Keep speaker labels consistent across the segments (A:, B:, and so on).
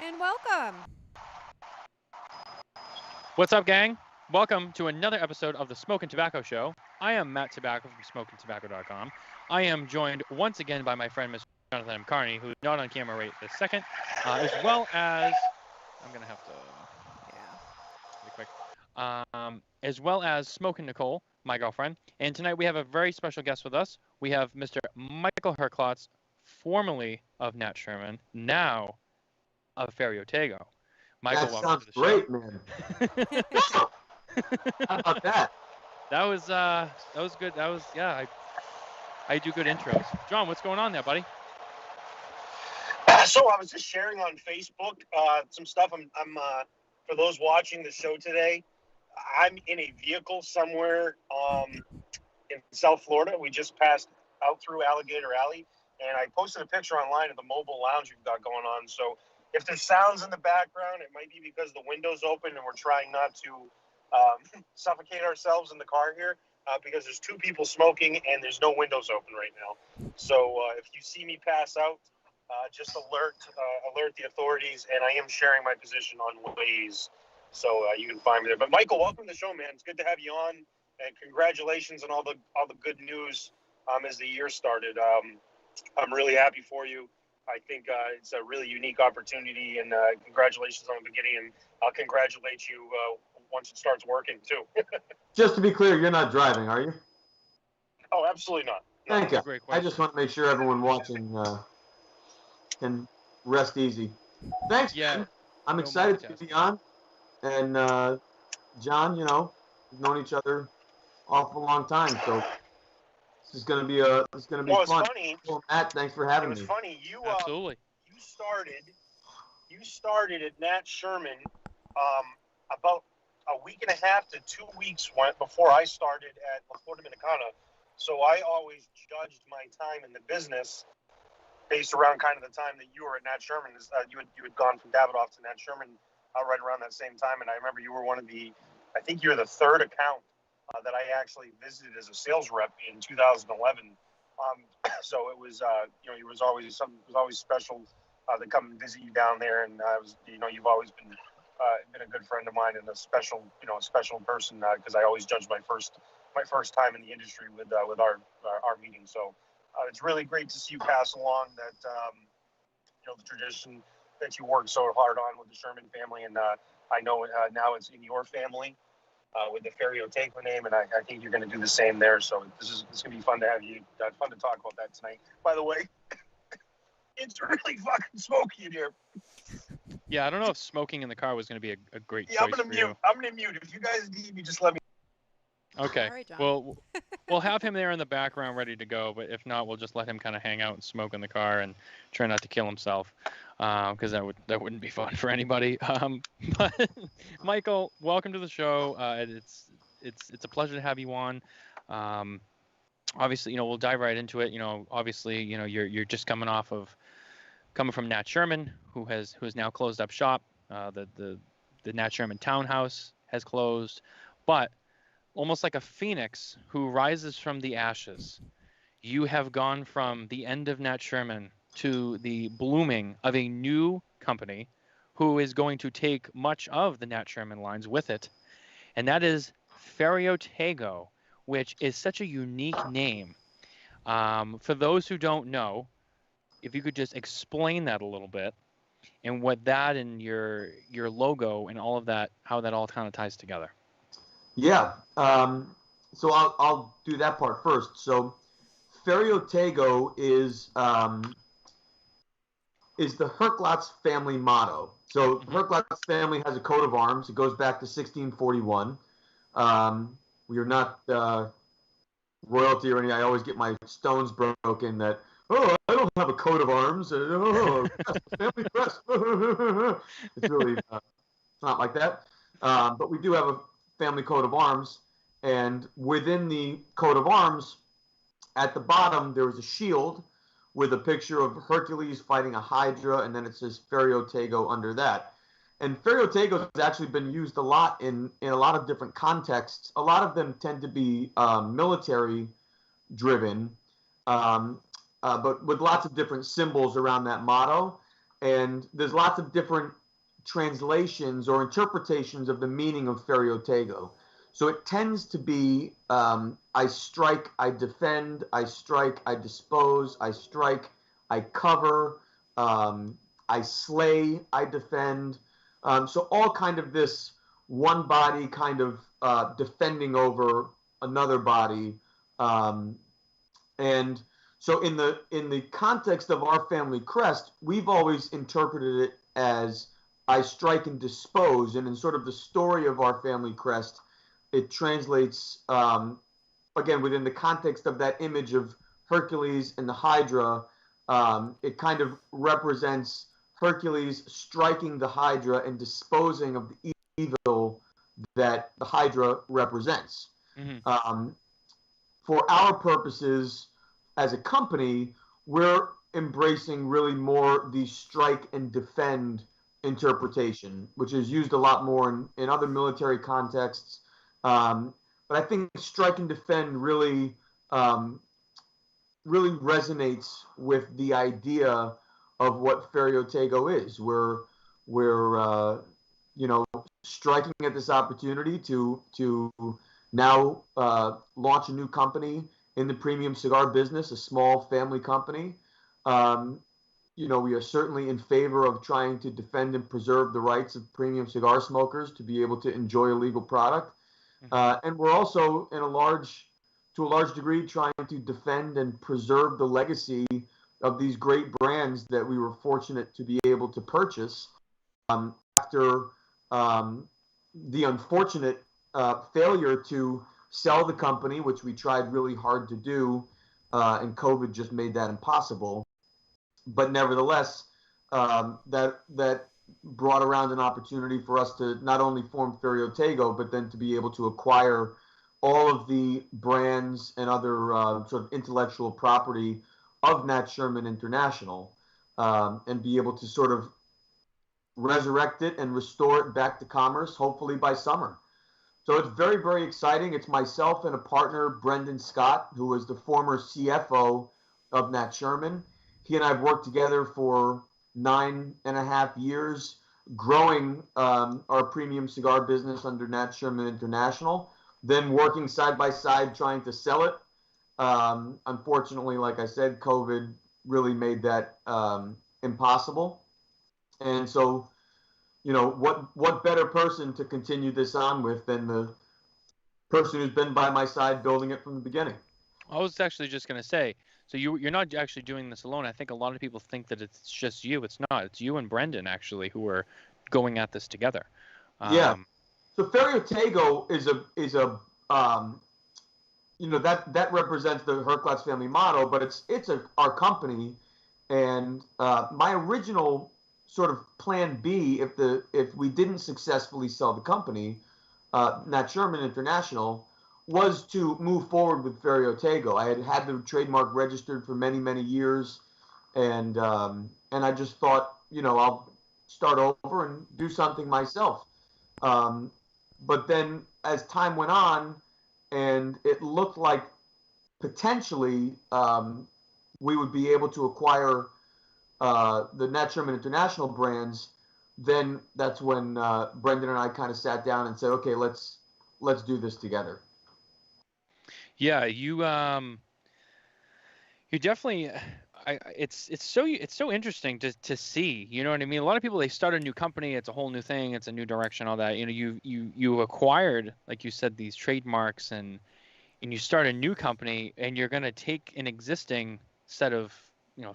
A: and welcome.
B: What's up, gang? Welcome to another episode of the Smokin Tobacco Show. I am Matt Tobacco from SmokinTabacco.com. I am joined once again by my friend, Mr. Jonathan M. Carney, who's not on camera right this second, as well as I'm gonna have to really quick, as well as Smokin Nicole, my girlfriend. And tonight we have a very special guest with us. We have Mr. Michael Herklots, formerly of Nat Sherman, now of Ferio Tego. Michael,
C: That
B: welcome
C: sounds
B: to the
C: great,
B: show.
C: man. How about that?
B: That was good. That was I do good intros. John, what's going on there, buddy?
D: So I was just sharing on Facebook some stuff. I'm for those watching the show today, I'm in a vehicle somewhere in South Florida. We just passed out through Alligator Alley, and I posted a picture online of the mobile lounge we've got going on. So if there's sounds in the background, it might be because the window's open and we're trying not to suffocate ourselves in the car here because there's two people smoking and there's no windows open right now. So if you see me pass out, just alert the authorities, and I am sharing my position on Waze, so you can find me there. But Michael, welcome to the show, man. It's good to have you on, and congratulations on all the good news as the year started. I'm really happy for you. I think it's a really unique opportunity, and congratulations on the beginning, and I'll congratulate you once it starts working too.
C: Just to be clear, you're not driving, are you?
D: Oh, absolutely not. No.
C: Thank you.
B: Great
C: I just want to make sure everyone watching can rest easy. Thanks.
B: Yeah.
C: Man. I'm
B: No
C: excited
B: multitasking.
C: to be on. And John, we've known each other awful long time, so this is gonna be
D: Well, it's
C: fun.
D: funny.
C: Well, Matt, thanks for
D: It
C: having
D: was
C: me.
D: funny.
B: Absolutely.
D: You started at Nat Sherman about a week and a half to 2 weeks before I started at La Flor Dominicana. So I always judged my time in the business based around kind of the time that you were at Nat Sherman. You had gone from Davidoff to Nat Sherman right around that same time, and I remember you were I think you were the third account that I actually visited as a sales rep in 2011. So it was, it was always special to come and visit you down there, and you've always been a good friend of mine and a special person because I always judge my first time in the industry with our meeting. So it's really great to see you pass along that the tradition that you worked so hard on with the Sherman family, and I know now it's in your family with the Ferio Tego name, and I think you're going to do the same there. So it's going to be fun to have you, fun to talk about that tonight. By the way, it's really fucking smoky in here.
B: Yeah, I don't know if smoking in the car was going to be a great choice
D: I'm gonna
B: for
D: mute.
B: you.
D: I'm gonna mute. If you guys need me, just let me.
B: Okay.
A: All right, John.
B: Well, we'll have him there in the background ready to go, but if not, we'll just let him kind of hang out and smoke in the car and try not to kill himself, because that wouldn't be fun for anybody. But Michael, welcome to the show. It's a pleasure to have you on. Obviously, we'll dive right into it. Obviously, you're just coming from Nat Sherman, who has now closed up shop. The Nat Sherman townhouse has closed, but almost like a phoenix who rises from the ashes, you have gone from the end of Nat Sherman to the blooming of a new company who is going to take much of the Nat Sherman lines with it, and that is Ferio Tego, which is such a unique name. For those who don't know, if you could just explain that a little bit, and what that and your logo and all of that, how that all kind of ties together.
C: Yeah. So I'll do that part first. So Ferio Tego is the Herklots family motto. So Herklots family has a coat of arms. It goes back to 1641. We are not royalty or anything. I always get my stones broken that, I don't have a coat of arms. Family crest. It's really not like that. But we do have a family coat of arms, and within the coat of arms, at the bottom, there was a shield with a picture of Hercules fighting a Hydra, and then it says Ferio Tego under that. And Ferio Tego has actually been used a lot in a lot of different contexts. A lot of them tend to be military driven, but with lots of different symbols around that motto. And there's lots of different translations or interpretations of the meaning of Ferio Tego. So it tends to be I strike, I defend, I strike, I dispose, I strike, I cover, I slay, I defend. So all kind of this one body kind of defending over another body. And so in the context of our family crest, we've always interpreted it as I strike and dispose. And in sort of the story of our family crest, it translates, again, within the context of that image of Hercules and the Hydra, it kind of represents Hercules striking the Hydra and disposing of the evil that the Hydra represents. Mm-hmm. For our purposes as a company, we're embracing really more the strike and defend interpretation, which is used a lot more in other military contexts. But I think strike and defend really resonates with the idea of what Ferio Tego is. We're striking at this opportunity to now launch a new company in the premium cigar business, a small family company. We are certainly in favor of trying to defend and preserve the rights of premium cigar smokers to be able to enjoy a legal product. And we're also, to a large degree, trying to defend and preserve the legacy of these great brands that we were fortunate to be able to purchase after the unfortunate failure to sell the company, which we tried really hard to do, and COVID just made that impossible. But nevertheless, that brought around an opportunity for us to not only form Ferio Tego, but then to be able to acquire all of the brands and other sort of intellectual property of Nat Sherman International, and be able to sort of resurrect it and restore it back to commerce, hopefully by summer. So it's very, very exciting. It's myself and a partner, Brendan Scott, who was the former CFO of Nat Sherman. He and I have worked together for 9.5 years, growing our premium cigar business under Nat Sherman International, then working side by side trying to sell it. Unfortunately, like I said, COVID really made that impossible. And so, what better person to continue this on with than the person who's been by my side building it from the beginning?
B: I was actually just going to say, so you're not actually doing this alone. I think a lot of people think that it's just you. It's not. It's you and Brendan, actually, who are going at this together.
C: Yeah. So Ferio Tego is a that represents the Herklots family motto, but it's our company. And my original sort of plan B, if we didn't successfully sell the company, Nat Sherman International, was to move forward with Ferio Tego. I had the trademark registered for many, many years, and I just thought, I'll start over and do something myself. But then as time went on, and it looked like potentially we would be able to acquire the Nat Sherman International brands, then that's when Brendan and I kind of sat down and said, okay, let's do this together.
B: Yeah, you definitely. It's so interesting to see. You know what I mean? A lot of people, they start a new company, it's a whole new thing, it's a new direction, all that. You acquired, like you said, these trademarks, and you start a new company, and you're gonna take an existing set of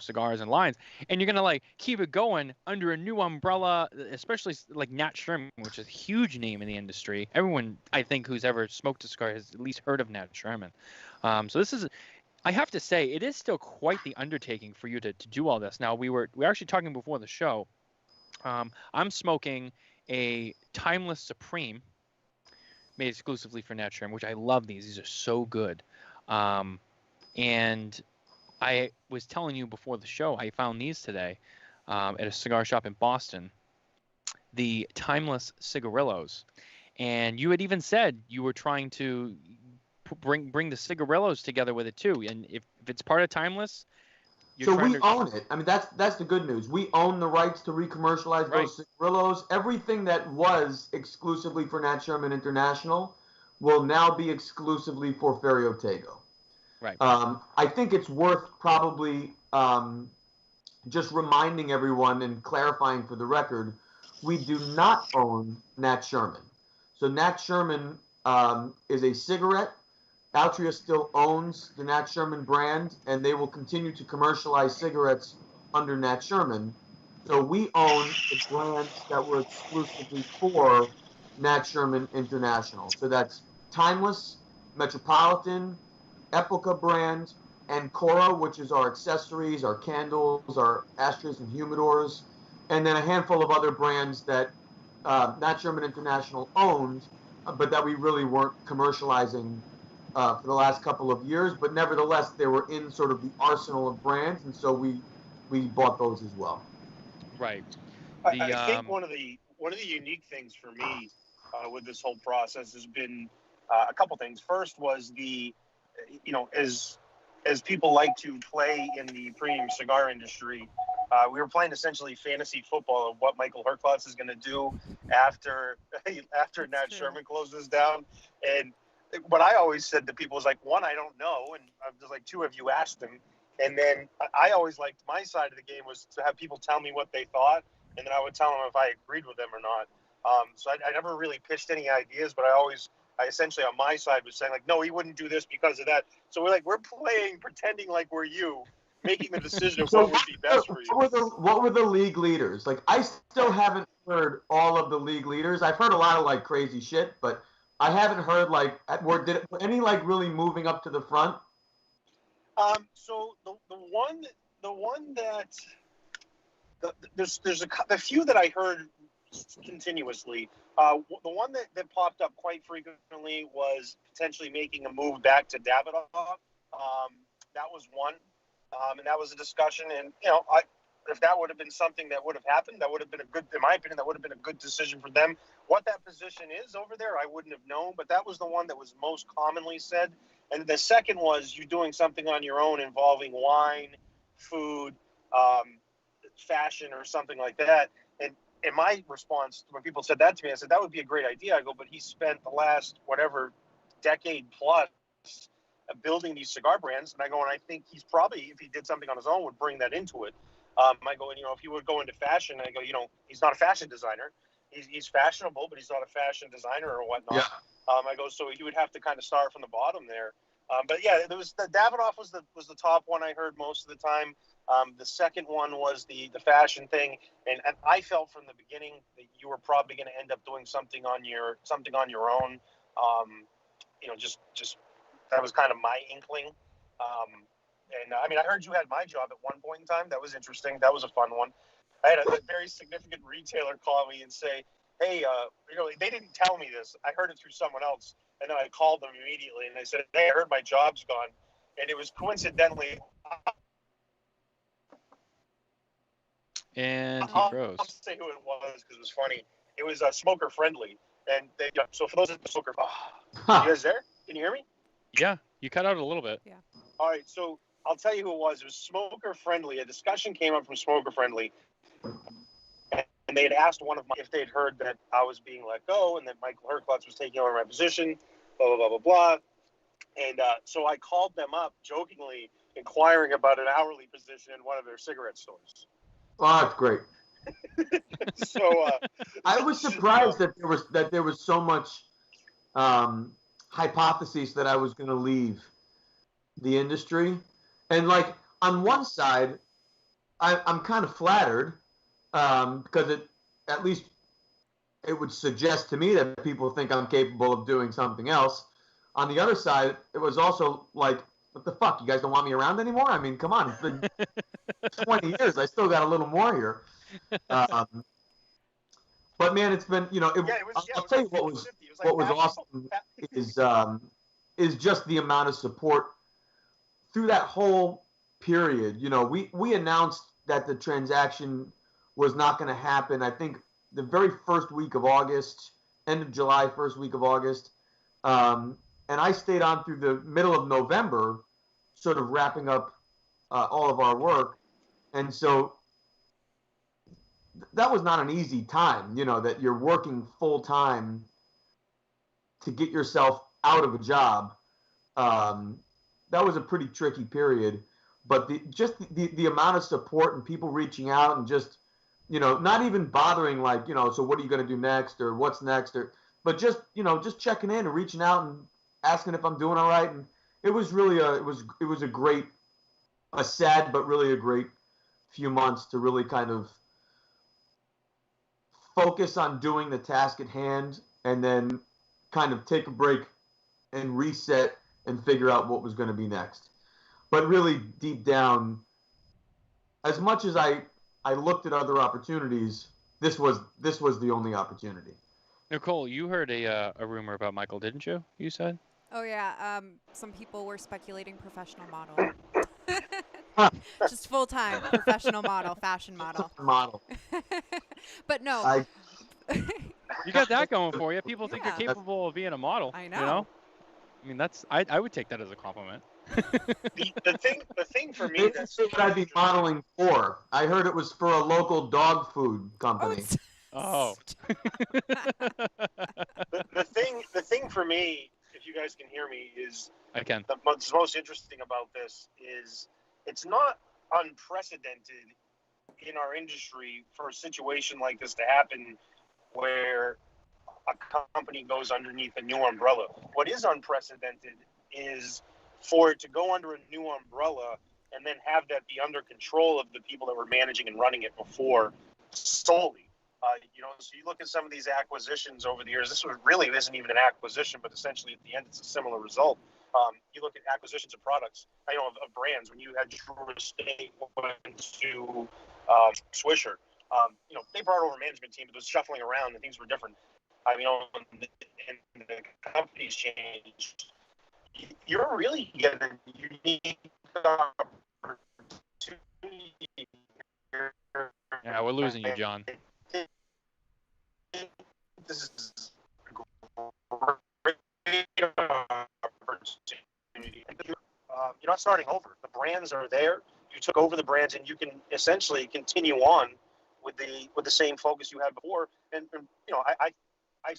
B: cigars and lines, and you're gonna like keep it going under a new umbrella, especially like Nat Sherman, which is a huge name in the industry. Everyone, I think, who's ever smoked a cigar has at least heard of Nat Sherman. So this is, I have to say, it is still quite the undertaking for you to do all this. Now we were actually talking before the show. I'm smoking a Timeless Supreme made exclusively for Nat Sherman, which I love these. These are so good. And I was telling you before the show, I found these today at a cigar shop in Boston, the Timeless Cigarillos. And you had even said you were trying to bring the cigarillos together with it too. And if it's part of Timeless, you're trying
C: we
B: to
C: own it. I mean, that's the good news. We own the rights to recommercialize
B: right.
C: those cigarillos. Everything that was exclusively for Nat Sherman International will now be exclusively for Ferio Tego.
B: Right.
C: I think it's worth probably just reminding everyone and clarifying for the record, we do not own Nat Sherman. So Nat Sherman is a cigarette. Altria still owns the Nat Sherman brand, and they will continue to commercialize cigarettes under Nat Sherman. So we own the brands that were exclusively for Nat Sherman International. So that's Timeless, Metropolitan, Epoca brand, and Cora, which is our accessories, our candles, our ashtrays and humidors, and then a handful of other brands that Nat Sherman International owned, but that we really weren't commercializing for the last couple of years. But nevertheless, they were in sort of the arsenal of brands, and so we bought those as well.
B: Right.
D: I think one of the unique things for me with this whole process has been a couple things. First was as people like to play in the premium cigar industry, we were playing essentially fantasy football of what Michael Herklots is going to do after Nat Sherman closes down. And what I always said to people was like, one, I don't know, and I'm just like, two, have you asked him? And then I always liked my side of the game was to have people tell me what they thought, and then I would tell them if I agreed with them or not. So I never really pitched any ideas, but I essentially on my side was saying like, no, he wouldn't do this because of that. So we're playing, pretending like we're you, making the decision of what would be best for you.
C: What were the league leaders? Like, I still haven't heard all of the league leaders. I've heard a lot of like crazy shit, but I haven't heard like were any like really moving up to the front?
D: So the one that there's a few that I heard continuously. The one that popped up quite frequently was potentially making a move back to Davidoff. That was one, and that was a discussion. And if that would have been something that would have happened, that would have been in my opinion, that would have been a good decision for them. What that position is over there, I wouldn't have known, but that was the one that was most commonly said. And the second was you doing something on your own involving wine, food, fashion, or something like that. And in my response, when people said that to me, I said, that would be a great idea. I go, but he spent the last, decade plus building these cigar brands. And I go, and I think he's probably, if he did something on his own, would bring that into it. I go, and if he would go into fashion, I go, he's not a fashion designer. He's fashionable, but he's not a fashion designer or whatnot.
C: Yeah.
D: I go, so he would have to kind of start from the bottom there. But yeah, there was the Davidoff was the top one I heard most of the time. The second one was the fashion thing, and I felt from the beginning that you were probably going to end up doing something on your own. Just that was kind of my inkling. And I mean, I heard you had my job at one point in time. That was interesting. That was a fun one. I had a very significant retailer call me and say, hey, they didn't tell me this. I heard it through someone else. And then I called them immediately and I said, hey, I heard my job's gone. And it was coincidentally.
B: And he froze.
D: I'll say who it was because it was funny. It was Smoker Friendly. And so for those of the Smoker, you guys there? Can you hear me?
B: Yeah, you cut out a little bit.
A: Yeah.
D: All right, so I'll tell you who it was. It was Smoker Friendly. A discussion came up from Smoker Friendly. And they had asked one of my if they'd heard that I was being let go and that Michael Herklots was taking over my position, blah, blah, blah, blah, blah. And so I called them up jokingly, inquiring about an hourly position in one of their cigarette stores.
C: Oh, that's great.
D: So
C: I was surprised that there was so much hypotheses that I was going to leave the industry. And like on one side, I'm kind of flattered. Because at least it would suggest to me that people think I'm capable of doing something else. On the other side, it was also like, what the fuck? You guys don't want me around anymore? I mean, come on. It's been 20 years. I still got a little more here. But man, it's been, I'll tell you what was awesome is just the amount of support through that whole period. We announced that the transaction was not going to happen. I think the very first week of August, end of July, first week of August. And I stayed on through the middle of November, sort of wrapping up all of our work. And so that was not an easy time, that you're working full time to get yourself out of a job. That was a pretty tricky period. But the amount of support and people reaching out and just, not even bothering like, so what are you going to do next or what's next but just, just checking in and reaching out and asking if I'm doing all right. And it was really it was a sad, but really a great few months to really kind of focus on doing the task at hand and then kind of take a break and reset and figure out what was going to be next. But really deep down, as much as I looked at other opportunities, this was the only opportunity.
B: Nicole, you heard a rumor about Michael, didn't you? You said?
A: Oh yeah, some people were speculating professional model. Just full-time professional model, fashion model. But no.
B: You got that going for you. People think you're capable of being a model.
A: I know.
B: I mean, I would take that as a compliment.
D: the thing for me
C: that's what I'd be modeling for. I heard it was for a local dog food company.
B: Oh.
D: the thing for me, if you guys can hear me, is
B: I can.
D: What's most interesting about this is it's not unprecedented in our industry for a situation like this to happen where a company goes underneath a new umbrella. What is unprecedented is for it to go under a new umbrella and then have that be under control of the people that were managing and running it before solely. So you look at some of these acquisitions over the years, this really isn't even an acquisition, but essentially at the end it's a similar result. You look at acquisitions of products, of brands. When you had Drew Estate went to Swisher, they brought over a management team that was shuffling around and things were different. And the company's changed. You're really getting a unique opportunity.
B: Yeah, we're losing you, John.
D: This is a great opportunity. You're not starting over. The brands are there. You took over the brands, and you can essentially continue on with the same focus you had before. And I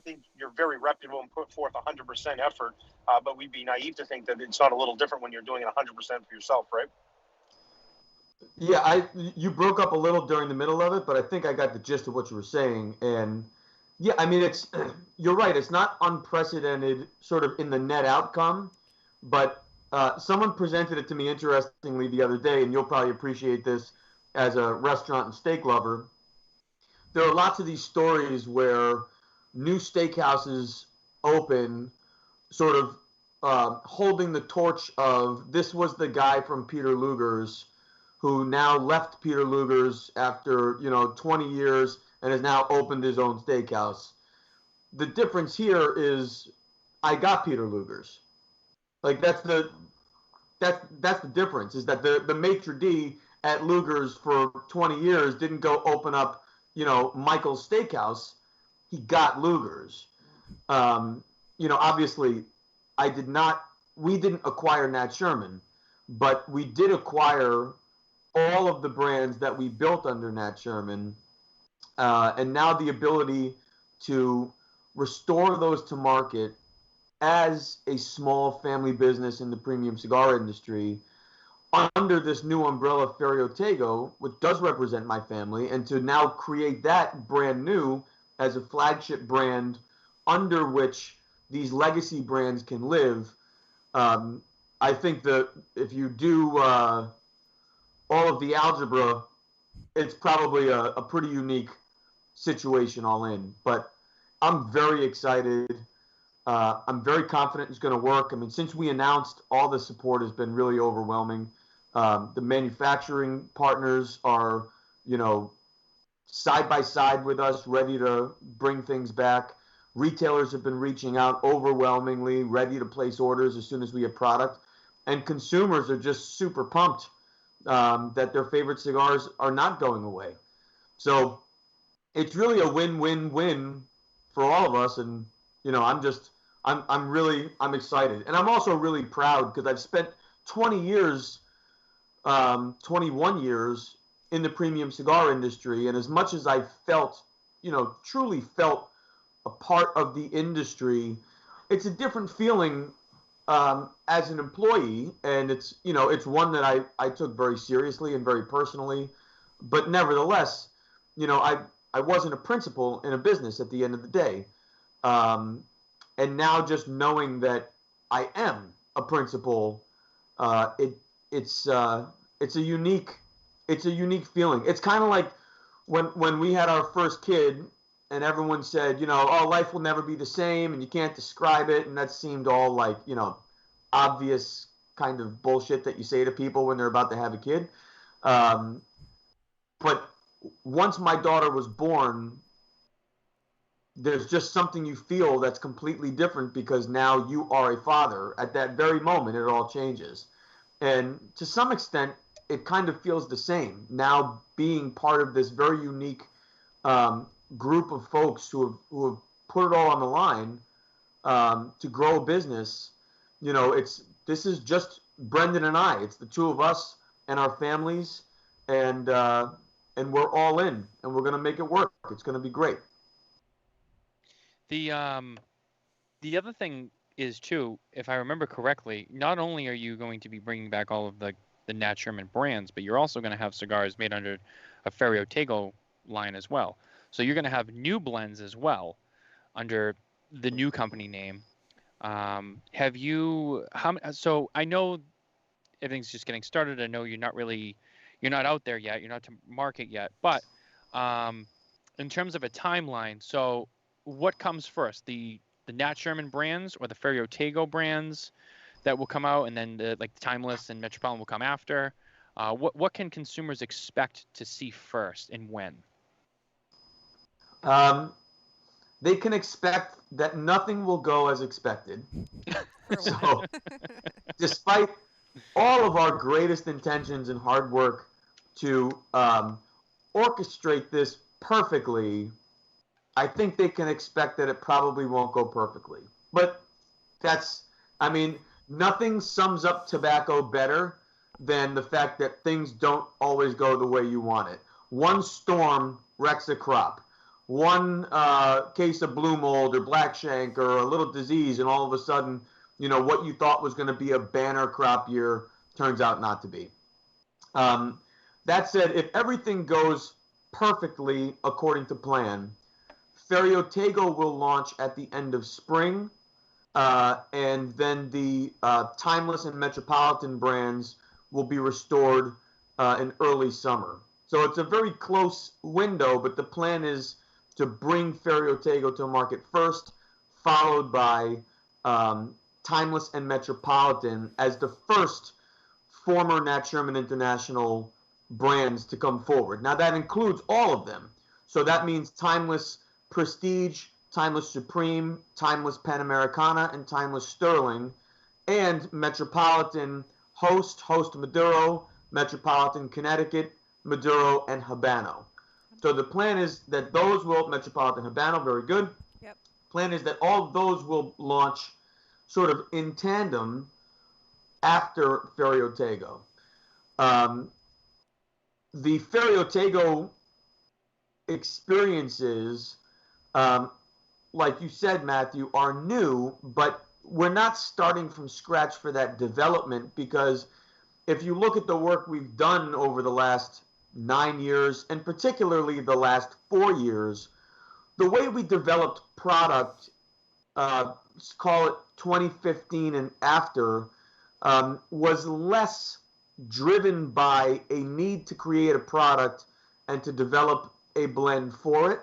D: think you're very reputable and put forth 100% effort. But we'd be naive to think that it's not a little different when you're doing it 100% for yourself, right?
C: Yeah, you broke up a little during the middle of it, but I think I got the gist of what you were saying. And yeah, I mean, you're right. It's not unprecedented sort of in the net outcome, but someone presented it to me interestingly the other day, and you'll probably appreciate this as a restaurant and steak lover. There are lots of these stories where new steakhouses open sort of holding the torch of this was the guy from Peter Luger's who now left Peter Luger's after 20 years and has now opened his own steakhouse. The difference here is I got Peter Luger's. Like that's the difference, is that the maitre d' at Luger's for 20 years didn't go open up Michael's Steakhouse. He got Luger's. Obviously we didn't acquire Nat Sherman, but we did acquire all of the brands that we built under Nat Sherman, and now the ability to restore those to market as a small family business in the premium cigar industry under this new umbrella Ferio Tego, which does represent my family, and to now create that brand new as a flagship brand under which these legacy brands can live. I think that if you do all of the algebra, it's probably a pretty unique situation all in. But I'm very excited. I'm very confident it's going to work. I mean, since we announced, all the support has been really overwhelming. The manufacturing partners are, side by side with us, ready to bring things back. Retailers have been reaching out overwhelmingly, ready to place orders as soon as we have product. And consumers are just super pumped that their favorite cigars are not going away. So it's really a win-win-win for all of us. And, I'm excited. And I'm also really proud because I've spent 20 years 21 years in the premium cigar industry, and as much as I felt, truly felt a part of the industry, it's a different feeling as an employee, and it's one that I took very seriously and very personally, but nevertheless, I wasn't a principal in a business at the end of the day, and now just knowing that I am a principal, it's a unique feeling. It's kind of like when we had our first kid, and everyone said, oh, life will never be the same, and you can't describe it, and that seemed all like, obvious kind of bullshit that you say to people when they're about to have a kid. But once my daughter was born, there's just something you feel that's completely different, because now you are a father. At that very moment, it all changes. And to some extent, it kind of feels the same now, being part of this very unique group of folks who have put it all on the line to grow a business. This is just Brendan and I. It's the two of us and our families, and we're all in, and we're going to make it work. It's going to be great.
B: The other thing is too, if I remember correctly, not only are you going to be bringing back all of the Nat Sherman brands, but you're also going to have cigars made under a Ferio Tego line as well. So you're going to have new blends as well under the new company name. So I know everything's just getting started. I know you're not out there yet. You're not to market yet. But in terms of a timeline, so what comes first, the Nat Sherman brands or the Ferio Tego brands that will come out, and then the Timeless and Metropolitan will come after? What can consumers expect to see first, and when?
C: They can expect that nothing will go as expected. So, despite all of our greatest intentions and hard work to orchestrate this perfectly, I think they can expect that it probably won't go perfectly. But nothing sums up tobacco better than the fact that things don't always go the way you want it. One storm wrecks a crop. One case of blue mold or black shank or a little disease, and all of a sudden, what you thought was going to be a banner crop year turns out not to be. That said, if everything goes perfectly according to plan, Ferio Tego will launch at the end of spring, and then the Timeless and Metropolitan brands will be restored in early summer. So it's a very close window, but the plan is to bring Ferio Tego to market first, followed by Timeless and Metropolitan as the first former Nat Sherman International brands to come forward. Now that includes all of them. So that means Timeless Prestige, Timeless Supreme, Timeless Panamericana, and Timeless Sterling, and Metropolitan Host Maduro, Metropolitan Connecticut, Maduro, and Habano. So the plan is that those will, Metropolitan Habano, very good.
A: Yep.
C: Plan is that all of those will launch sort of in tandem after Ferio Tego. The Ferio Tego experiences, like you said, Matthew, are new, but we're not starting from scratch for that development, because if you look at the work we've done over the last 9 years, and particularly the last 4 years, the way we developed product, call it 2015 and after, was less driven by a need to create a product and to develop a blend for it,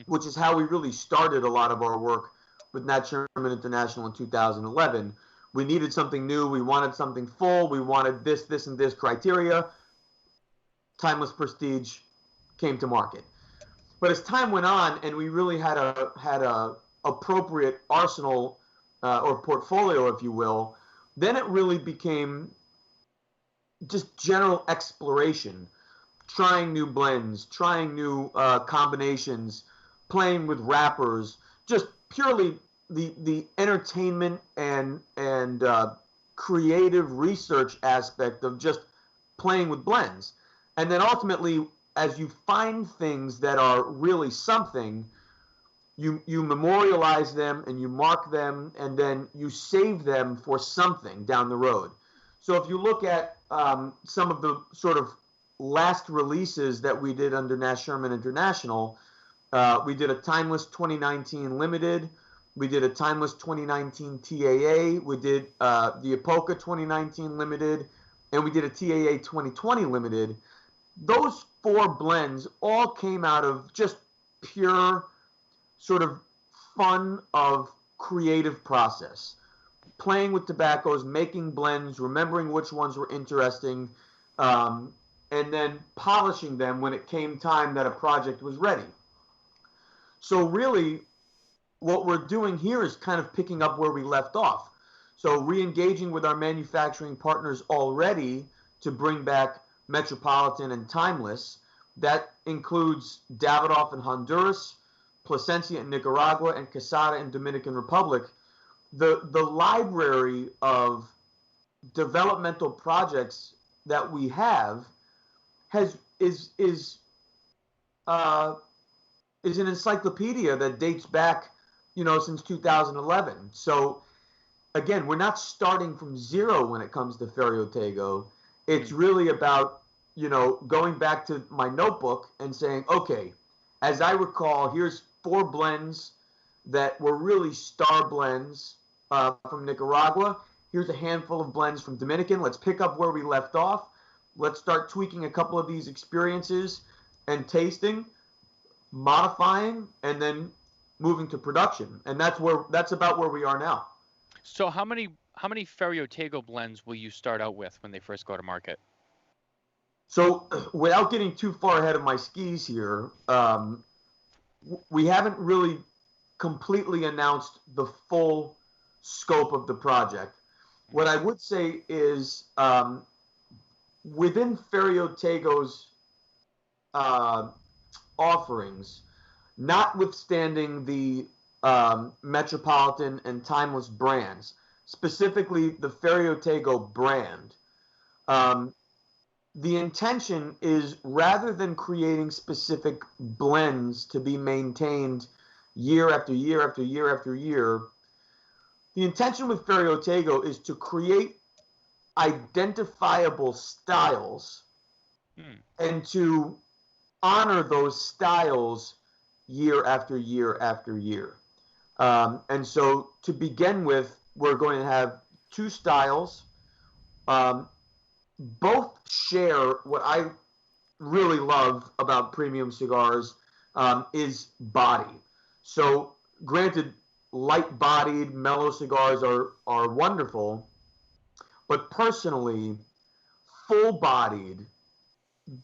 C: which is how we really started a lot of our work with Nat Sherman International in 2011. We needed something new. We wanted something full. We wanted this, and this criteria. Timeless Prestige came to market. But as time went on, and we really had a appropriate arsenal or portfolio, if you will, then it really became just general exploration, trying new blends, trying new combinations, playing with wrappers, just purely the entertainment and creative research aspect of just playing with blends. And then ultimately, as you find things that are really something, you memorialize them and you mark them, and then you save them for something down the road. So if you look at some of the sort of last releases that we did under Nat Sherman International, we did a Timeless 2019 Limited, we did a Timeless 2019 TAA, we did the Apoca 2019 Limited, and we did a TAA 2020 Limited. Those 4 blends all came out of just pure sort of fun of creative process. Playing with tobaccos, making blends, remembering which ones were interesting, and then polishing them when it came time that a project was ready. So really, what we're doing here is kind of picking up where we left off. So re-engaging with our manufacturing partners already to bring back Metropolitan and Timeless. That includes Davidoff in Honduras, Plasencia in Nicaragua, and Quesada in Dominican Republic. The library of developmental projects that we have is an encyclopedia that dates back, since 2011. So again, we're not starting from zero when it comes to Ferio Tego. It's really about, going back to my notebook and saying, okay, as I recall, here's 4 blends that were really star blends from Nicaragua. Here's a handful of blends from Dominican. Let's pick up where we left off. Let's start tweaking a couple of these experiences and tasting, modifying, and then moving to production. And that's about where we are now.
B: So how many Ferio Tego blends will you start out with when they first go to market?
C: So without getting too far ahead of my skis here, we haven't really completely announced the full scope of the project. What I would say is within Ferio Tego's offerings, notwithstanding the Metropolitan and Timeless brands, specifically the Ferio Tego brand, the intention is, rather than creating specific blends to be maintained year after year after year after year, the intention with Ferio Tego is to create identifiable styles and to honor those styles year after year after year. And so to begin with, we're going to have 2 styles. Both share what I really love about premium cigars is body. So granted, light-bodied, mellow cigars are wonderful, but personally, full-bodied,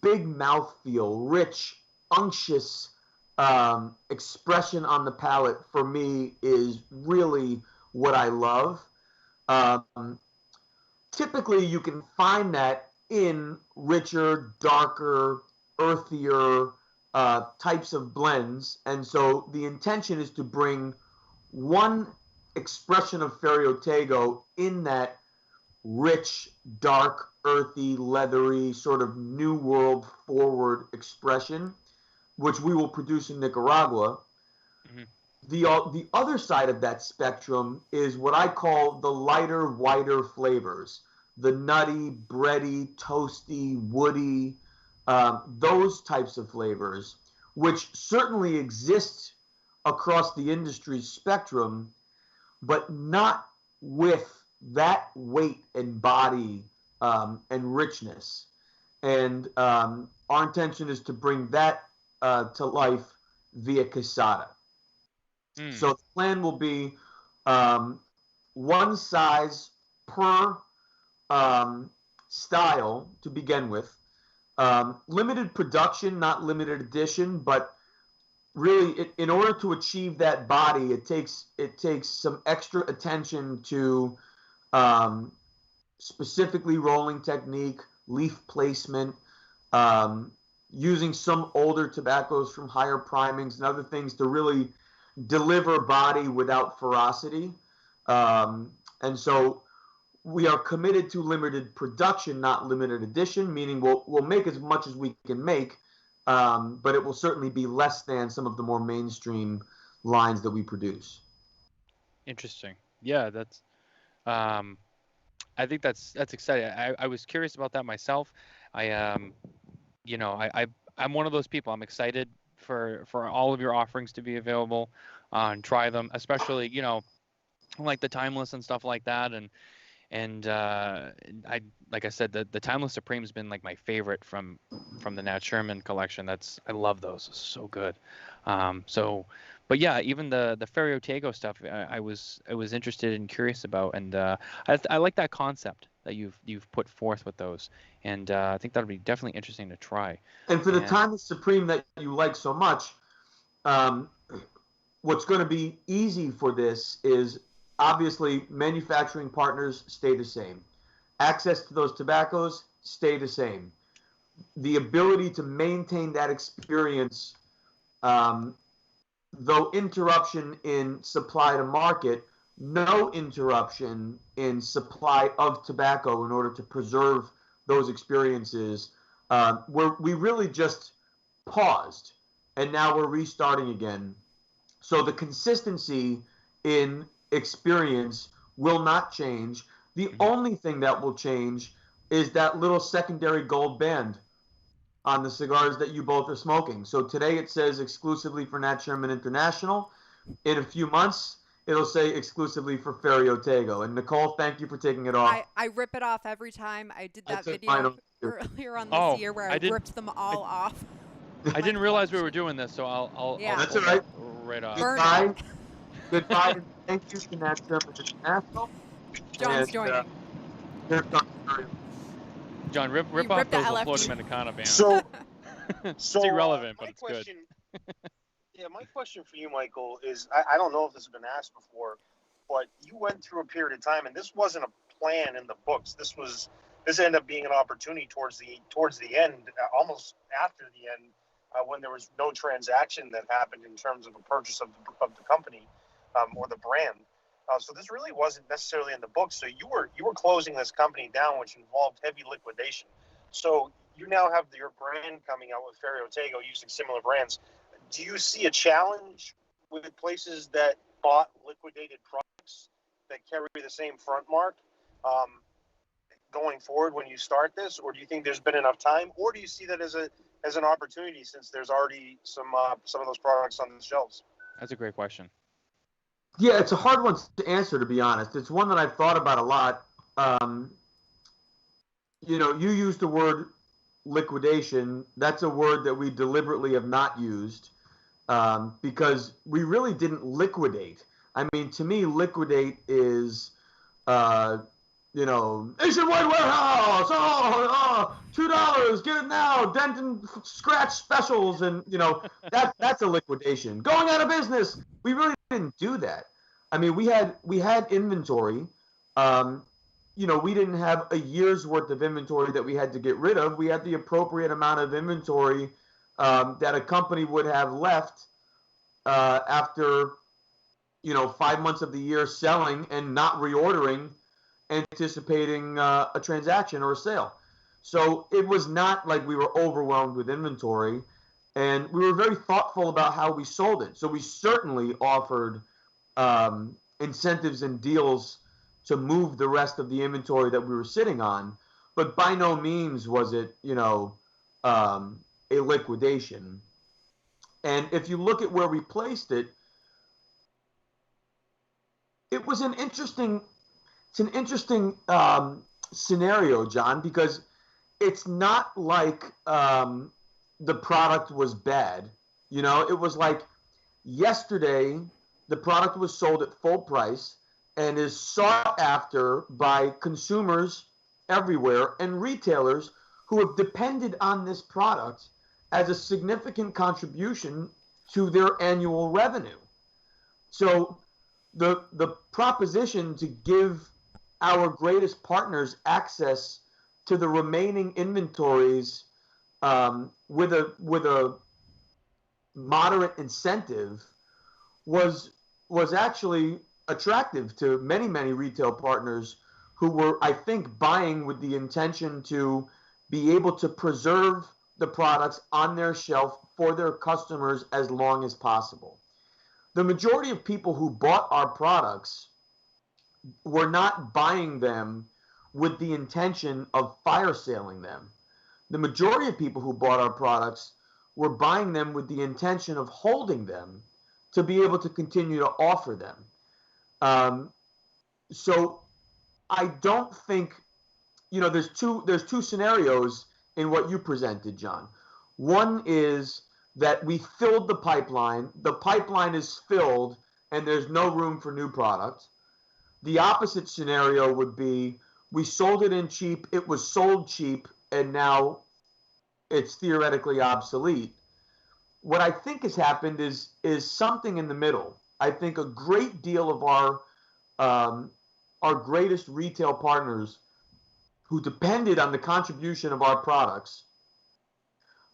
C: big mouthfeel, rich, unctuous expression on the palate for me is really what I love. Typically, you can find that in richer, darker, earthier types of blends. And so the intention is to bring one expression of Ferio Tego in that rich, dark, earthy, leathery, sort of new world forward expression, which we will produce in Nicaragua. Mm-hmm. The other side of that spectrum is what I call the lighter, whiter flavors. The nutty, bready, toasty, woody, those types of flavors, which certainly exist across the industry spectrum, but not with that weight and body and richness. And our intention is to bring that to life via Quesada. So the plan will be one size per style to begin with. Limited production, not limited edition, but really, in order to achieve that body, it takes some extra attention to specifically rolling technique, leaf placement, using some older tobaccos from higher primings and other things to really deliver body without ferocity. And so we are committed to limited production, not limited edition, meaning we'll make as much as we can make, but it will certainly be less than some of the more mainstream lines that we produce.
B: Interesting. Yeah, that's. I think that's exciting. I was curious about that myself. I'm one of those people. I'm excited for all of your offerings to be available, and try them, especially like the timeless and stuff like that. And I like I said, the Timeless Supreme has been like my favorite from the Nat Sherman collection. I love those. It's so good. But yeah, even the Ferio Tego stuff, I was interested and curious about, and I like that concept that you've put forth with those, and I think that'll be definitely interesting to try.
C: And for the Timeless Supreme that you like so much, what's going to be easy for this is obviously manufacturing partners stay the same, access to those tobaccos stay the same, the ability to maintain that experience. Though interruption in supply to market, no interruption in supply of tobacco in order to preserve those experiences. We really just paused, and now we're restarting again. So the consistency in experience will not change. The only thing that will change is that little secondary gold band on the cigars that you both are smoking. So today it says exclusively for Nat Sherman International. In a few months, it'll say exclusively for Ferio Tego. And Nicole, thank you for taking it off.
A: I rip it off every time. I did that video earlier on this year where I ripped them all off.
B: I didn't realize we were doing this, so I'll
C: that's all right.
B: Right off.
C: Goodbye. Goodbye. And thank you to Nat Sherman International.
A: John's joining.
C: Here comes Ferio.
B: John, rip off those Florida Dominicana bands.
D: So
B: it's irrelevant, but it's good.
D: Yeah, my question for you, Michael, is I don't know if this has been asked before, but you went through a period of time, and this wasn't a plan in the books. This ended up being an opportunity towards the end, almost after the end, when there was no transaction that happened in terms of a purchase of the company or the brand. So this really wasn't necessarily in the book. So you were closing this company down, which involved heavy liquidation. So you now have your brand coming out with Ferio Tego using similar brands. Do you see a challenge with places that bought liquidated products that carry the same front mark going forward when you start this, or do you think there's been enough time, or do you see that as an opportunity since there's already some of those products on the shelves?
B: That's a great question.
C: Yeah, it's a hard one to answer, to be honest. It's one that I've thought about a lot. You used the word liquidation. That's a word that we deliberately have not used because we really didn't liquidate. I mean, to me, liquidate is, nationwide warehouse, $2, get it now, dent and scratch specials, and that's a liquidation. Going out of business. We really didn't do that. I mean, we had inventory. We didn't have a year's worth of inventory that we had to get rid of. We had the appropriate amount of inventory that a company would have left after 5 months of the year selling and not reordering, anticipating a transaction or a sale. So it was not like we were overwhelmed with inventory, and we were very thoughtful about how we sold it. So we certainly offered incentives and deals to move the rest of the inventory that we were sitting on, but by no means was it, a liquidation. And if you look at where we placed it, it was an interesting scenario, John, because it's not like the product was bad. It was like yesterday the product was sold at full price and is sought after by consumers everywhere and retailers who have depended on this product as a significant contribution to their annual revenue. So the proposition to give our greatest partners access to the remaining inventories with a moderate incentive was actually attractive to many retail partners who were, I think, buying with the intention to be able to preserve the products on their shelf for their customers as long as possible. The majority of people who bought our products were not buying them with the intention of fire saling them. The majority of people who bought our products were buying them with the intention of holding them to be able to continue to offer them. So I don't think, there's two scenarios in what you presented, John. One is that we filled the pipeline is filled, and there's no room for new product. The opposite scenario would be we sold it in cheap, it was sold cheap, and now it's theoretically obsolete. What I think has happened is something in the middle. I think a great deal of our greatest retail partners who depended on the contribution of our products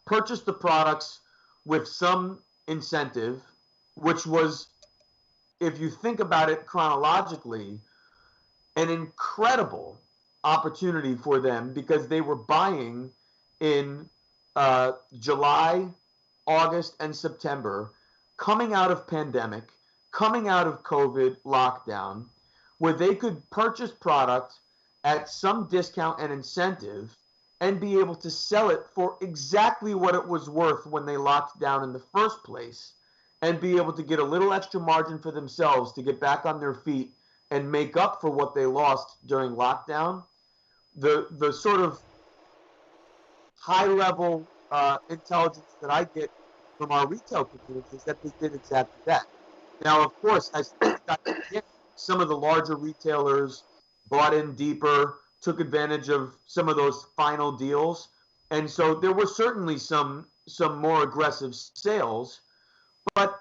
C: purchased the products with some incentive, which was, if you think about it chronologically, an incredible opportunity for them because they were buying in July, August, and September, coming out of pandemic, coming out of COVID lockdown, where they could purchase product at some discount and incentive and be able to sell it for exactly what it was worth when they locked down in the first place, and be able to get a little extra margin for themselves to get back on their feet and make up for what they lost during lockdown. The sort of high level intelligence that I get from our retail community is that they did exactly that. Now, of course, as things got hit, some of the larger retailers bought in deeper, took advantage of some of those final deals, and so there were certainly some more aggressive sales. But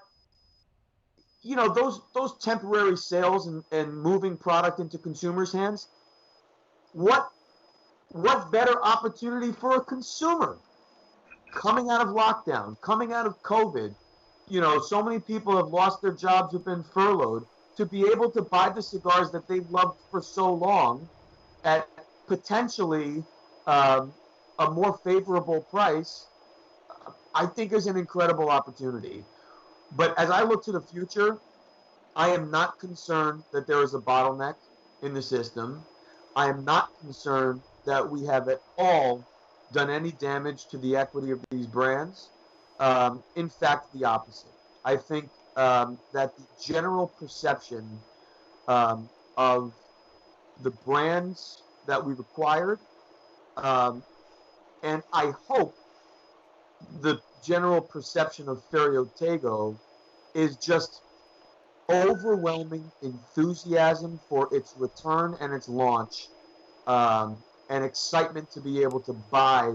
C: those temporary sales and moving product into consumers' hands, what better opportunity for a consumer coming out of lockdown, coming out of COVID? So many people have lost their jobs, have been furloughed, to be able to buy the cigars that they've loved for so long at potentially a more favorable price, I think is an incredible opportunity. But as I look to the future, I am not concerned that there is a bottleneck in the system. I am not concerned that we have at all done any damage to the equity of these brands. In fact, the opposite. I think that the general perception of the brands that we've acquired, and I hope the general perception of Ferio Tego, is just overwhelming enthusiasm for its return and its launch, and excitement to be able to buy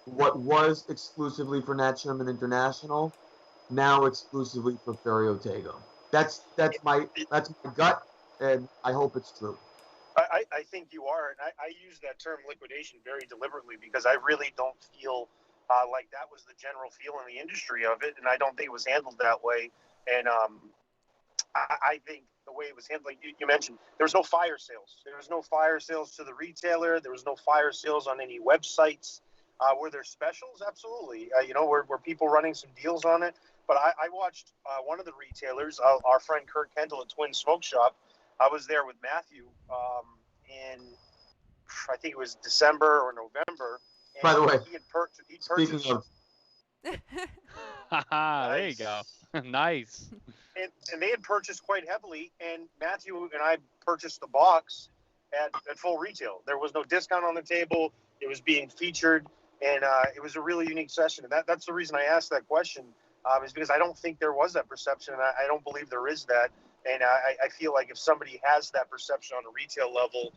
C: what was exclusively for Nat Sherman International, now exclusively for Ferio Tego. That's my gut, and I hope it's true.
D: I think you are, and I use that term liquidation very deliberately because I really don't feel like that was the general feel in the industry of it, and I don't think it was handled that way. And I think the way it was handled, like you mentioned, there was no fire sales. There was no fire sales to the retailer. There was no fire sales on any websites. Were there specials? Absolutely. Were people running some deals on it? But I watched one of the retailers, our friend Kurt Kendall at Twin Smoke Shop. I was there with Matthew in, I think it was December or November. And
C: by the way,
D: he purchased.
C: Speaking of,
B: there you go. Nice.
D: And they had purchased quite heavily, and Matthew and I purchased the box at full retail. There was no discount on the table. It was being featured, and it was a really unique session. And that's the reason I asked that question, is because I don't think there was that perception, and I don't believe there is that. And I feel like if somebody has that perception on a retail level,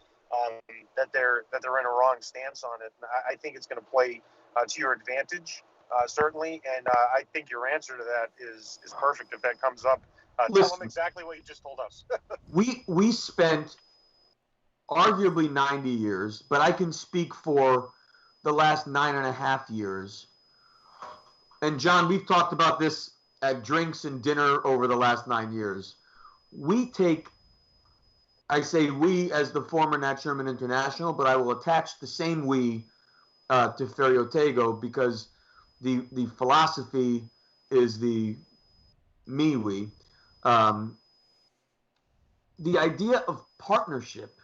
D: that they're in a wrong stance on it. And I think it's going to play to your advantage, certainly. And I think your answer to that is perfect if that comes up. Tell them exactly what you just told us.
C: we spent arguably 90 years, but I can speak for the last 9.5 years. And John, we've talked about this at drinks and dinner over the last 9 years. We take I say we as the former Nat Sherman International, but I will attach the same we to Ferio Tego because the philosophy is the me we. Um, the idea of partnership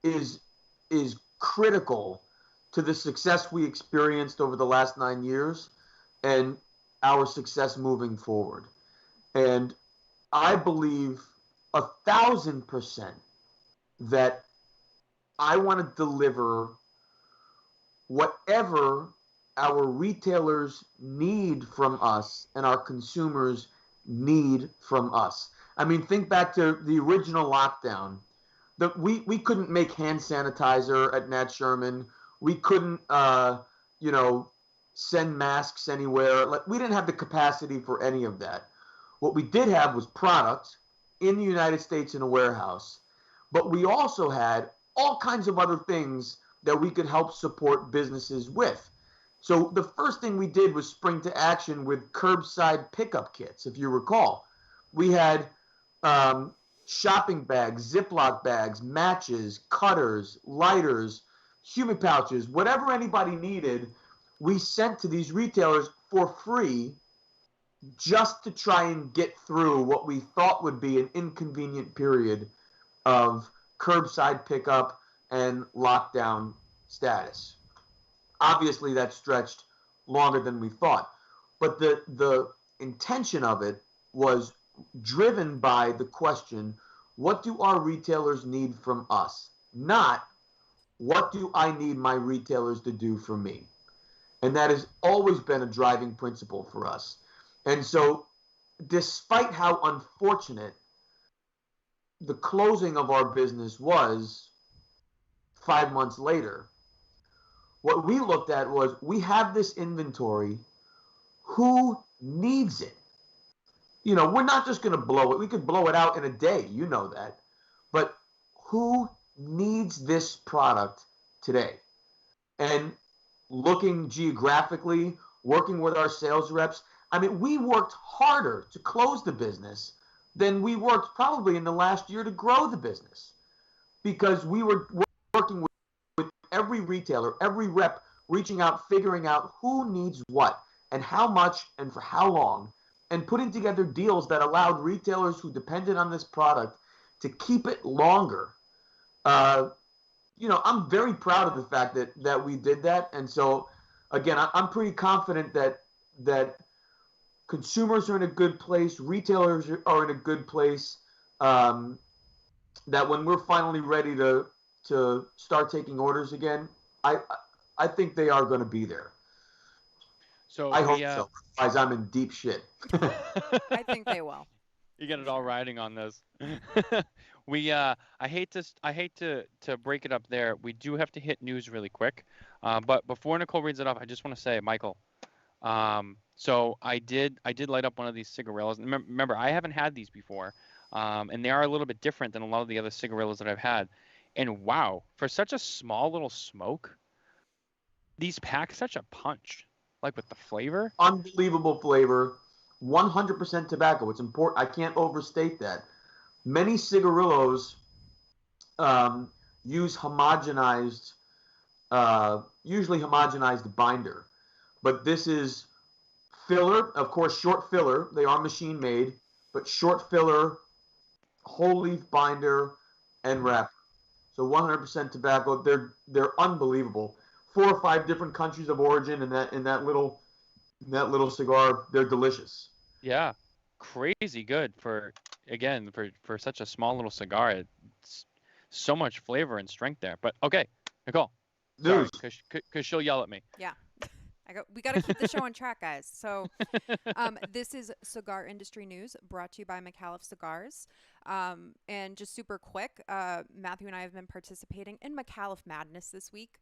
C: is critical to the success we experienced over the last 9 years and our success moving forward. And I believe 1,000% that I want to deliver whatever our retailers need from us and our consumers need from us. I mean, think back to the original lockdown. We couldn't make hand sanitizer at Nat Sherman. We couldn't, send masks anywhere. Like, we didn't have the capacity for any of that. What we did have was product in the United States in a warehouse, but we also had all kinds of other things that we could help support businesses with. So the first thing we did was spring to action with curbside pickup kits. If you recall, we had shopping bags, Ziploc bags, matches, cutters, lighters, humid pouches, whatever anybody needed, we sent to these retailers for free just to try and get through what we thought would be an inconvenient period of curbside pickup and lockdown status. Obviously, that stretched longer than we thought, but the intention of it was driven by the question, what do our retailers need from us? Not, what do I need my retailers to do for me? And that has always been a driving principle for us. And so, despite how unfortunate the closing of our business was 5 months later, what we looked at was, we have this inventory. Who needs it? We're not just going to blow it. We could blow it out in a day. You know that. But who needs this product today? And looking geographically, working with our sales reps, I mean, we worked harder to close the business than we worked probably in the last year to grow the business, because we were working with every retailer, every rep, reaching out, figuring out who needs what and how much and for how long, and putting together deals that allowed retailers who depended on this product to keep it longer. I'm very proud of the fact that we did that. And so, again, I'm pretty confident that consumers are in a good place, retailers are in a good place, that when we're finally ready to start taking orders again, I think they are going to be there.
B: So
C: I hope so. Otherwise, I'm in deep shit.
A: I think they will.
B: You get it all riding on this. I hate to break it up there. We do have to hit news really quick. But before Nicole reads it off, I just want to say, Michael, so I did light up one of these cigarillos. Remember, I haven't had these before. And they are a little bit different than a lot of the other cigarillos that I've had. And wow, for such a small little smoke, these pack such a punch. Like with the flavor.
C: Unbelievable flavor. 100% tobacco. It's important. I can't overstate that. Many cigarillos use usually homogenized binder. But this is filler, of course, short filler. They are machine made, but short filler, whole leaf binder, and wrapper. So 100% tobacco. They're unbelievable. 4 or 5 different countries of origin in that little cigar. They're delicious.
B: Yeah, crazy good for such a small little cigar. It's so much flavor and strength there. But okay, Nicole, sorry, because she'll yell at me.
A: Yeah. We got to keep the show on track, guys. So this is Cigar Industry News brought to you by McAuliffe Cigars. And just super quick, Matthew and I have been participating in McAuliffe Madness this week,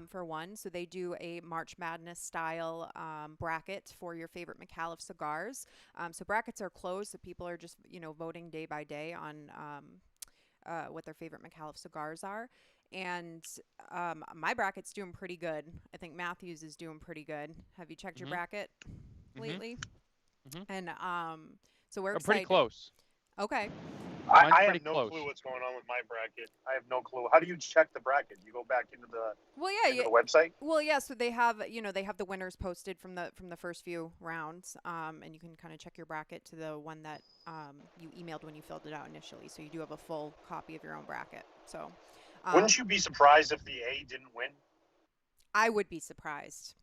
A: for one. So they do a March Madness style bracket for your favorite McAuliffe cigars. So brackets are closed, so people are just, voting day by day on what their favorite McAuliffe cigars are. And my bracket's doing pretty good. I think Matthew's is doing pretty good. Have you checked your bracket lately? And so we're excited.
B: Pretty close.
A: Okay.
B: Mine's
D: I
B: pretty
D: have no
B: close.
D: clue what's going on with my bracket. I have no clue. How do you check the bracket? You go back into the
A: Well, yeah,
D: website.
A: well, yeah. So they have, they have the winners posted from the first few rounds, and you can kind of check your bracket to the one that you emailed when you filled it out initially. So you do have a full copy of your own bracket. So,
D: Wouldn't you be surprised if the A didn't win?
A: I would be surprised.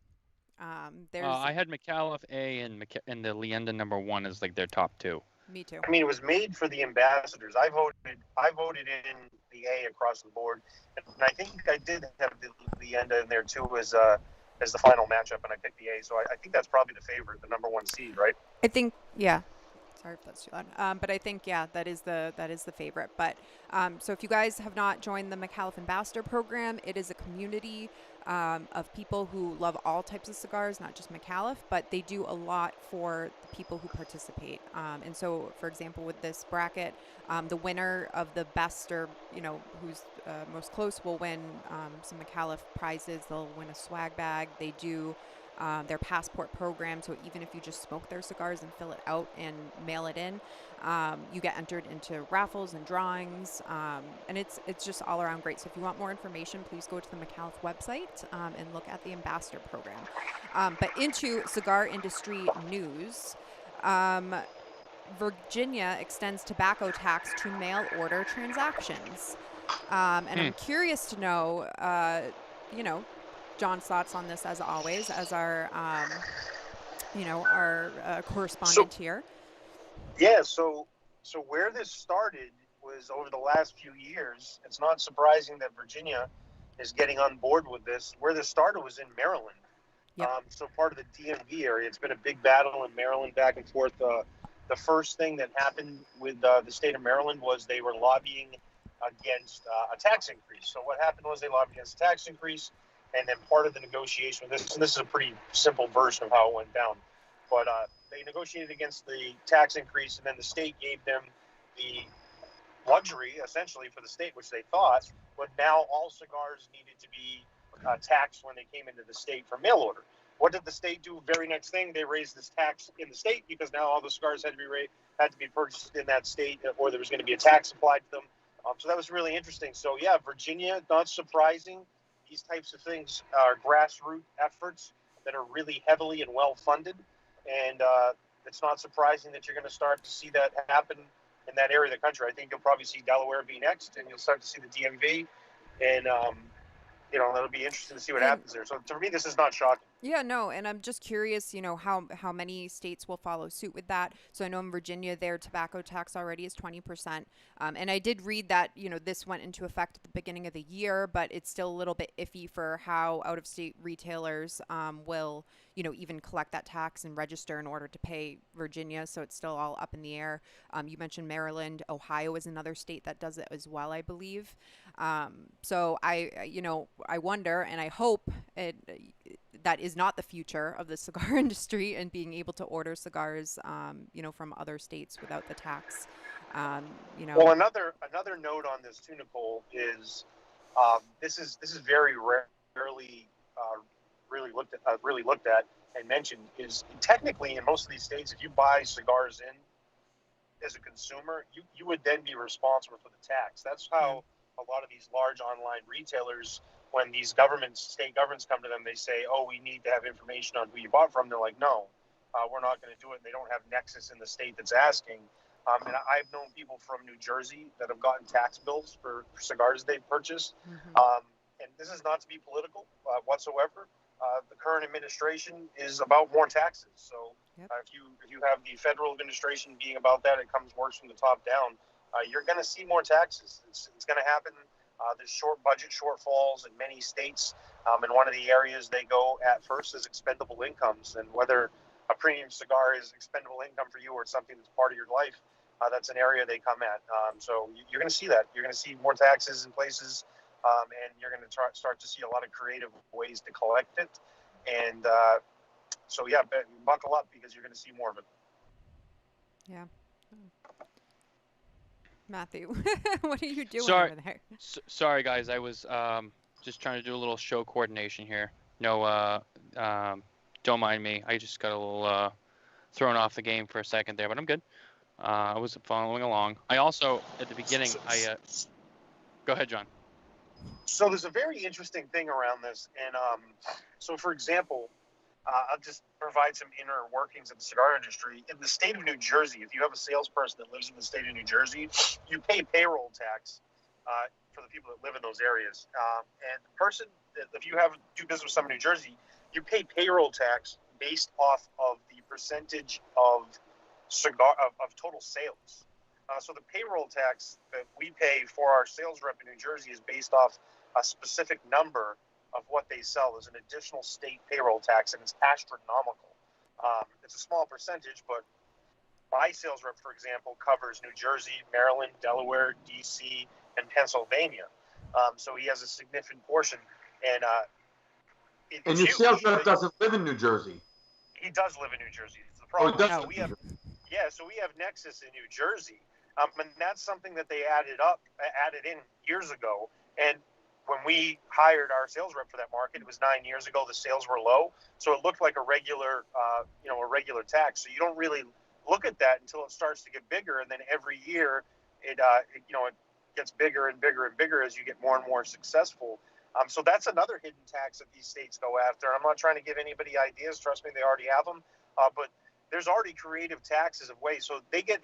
A: There's
B: I had McAuliffe A and the Leenda #1 as like their top two.
A: Me too.
D: I mean, it was made for the ambassadors. I voted in the A across the board, and I think I did have the end in there too as the final matchup, and I picked the A. So I think that's probably the favorite, the #1 seed, right?
A: I think, yeah. Sorry if that's too loud. But I think, yeah, that is the favorite. But so if you guys have not joined the McAuliffe Ambassador Program, it is a community of people who love all types of cigars, not just McAuliffe, but they do a lot for the people who participate. And so, for example, with this bracket, the winner of the best, or who's most close, will win some McAuliffe prizes. They'll win a swag bag. They do their passport program. So even if you just smoke their cigars and fill it out and mail it in, you get entered into raffles and drawings, and it's just all around great. So if you want more information, please go to the McAuliffe website and look at the ambassador program. But into cigar industry news. Virginia extends tobacco tax to mail order transactions. And I'm curious to know, John's thoughts on this, as always, as our, correspondent here.
D: Yeah, so where this started was over the last few years. It's not surprising that Virginia is getting on board with this. Where this started was in Maryland.
A: Yep.
D: So part of the DMV area. It's been a big battle in Maryland, back and forth. The first thing that happened with the state of Maryland was they were lobbying against a tax increase. So what happened was they lobbied against a tax increase, and then part of the negotiation with this, and this is a pretty simple version of how it went down, but they negotiated against the tax increase, and then the state gave them the luxury, essentially, for the state, which they thought, but now all cigars needed to be taxed when they came into the state for mail order. What did the state do? Very next thing, they raised this tax in the state, because now all the cigars had to be purchased in that state, or there was going to be a tax applied to them. So that was really interesting. So yeah, Virginia, not surprising. These types of things are grassroots efforts that are really heavily and well funded, and it's not surprising that you're going to start to see that happen in that area of the country. I think you'll probably see Delaware be next, and you'll start to see the DMV, and it'll be interesting to see what happens there. So to me, this is not shocking.
A: Yeah, no, and I'm just curious, how many states will follow suit with that. So I know in Virginia, their tobacco tax already is 20%. And I did read that, this went into effect at the beginning of the year, but it's still a little bit iffy for how out-of-state retailers will, even collect that tax and register in order to pay Virginia. So it's still all up in the air. You mentioned Maryland. Ohio is another state that does it as well, I believe. So I wonder, and I hope that is not the future of the cigar industry, and being able to order cigars, from other states without the tax.
D: Well, another note on this too, Nicole, is this is very rarely really looked at and mentioned. Is technically in most of these states, if you buy cigars in as a consumer, you would then be responsible for the tax. That's how a lot of these large online retailers, when these state governments come to them, they say, oh, we need to have information on who you bought from. They're like, no, we're not going to do it. And they don't have nexus in the state that's asking. And I've known people from New Jersey that have gotten tax bills for cigars they've purchased.
A: Mm-hmm.
D: And this is not to be political whatsoever. The current administration is about more taxes. So if you have the federal administration being about that, works from the top down. You're going to see more taxes. It's going to happen. There's budget shortfalls in many states. And one of the areas they go at first is expendable incomes. And whether a premium cigar is expendable income for you or something that's part of your life, that's an area they come at. So you're going to see that. You're going to see more taxes in places, and you're going to start to see a lot of creative ways to collect it. And so, yeah, buckle up, because you're going to see more of it.
A: Yeah. Matthew, what are you doing
B: Sorry,
A: over there?
B: Sorry, guys. I was just trying to do a little show coordination here. No, don't mind me. I just got a little thrown off the game for a second there, but I'm good. I was following along. I also, at the beginning, go ahead, John.
D: So there's a very interesting thing around this, and so for example, I'll just provide some inner workings of the cigar industry. In the state of New Jersey, if you have a salesperson that lives in the state of New Jersey, you pay payroll tax for the people that live in those areas. And the person, if you do business with someone in New Jersey, you pay payroll tax based off of the percentage of total sales. So the payroll tax that we pay for our sales rep in New Jersey is based off a specific number of what they sell. As an additional state payroll tax, and it's astronomical. It's a small percentage, but my sales rep, for example, covers New Jersey, Maryland, Delaware, D.C., and Pennsylvania. So he has a significant portion. And
C: and your sales rep doesn't live in New Jersey.
D: He does live in New Jersey. It's the problem.
C: Oh,
D: So we have Nexus in New Jersey. And that's something that they added in years ago. And when we hired our sales rep for that market, it was 9 years ago. The sales were low, so it looked like a regular tax. So you don't really look at that until it starts to get bigger, and then every year it gets bigger and bigger and bigger as you get more and more successful. So that's another hidden tax that these states go after. I'm not trying to give anybody ideas. Trust me, they already have them. But there's already creative taxes of ways. So they get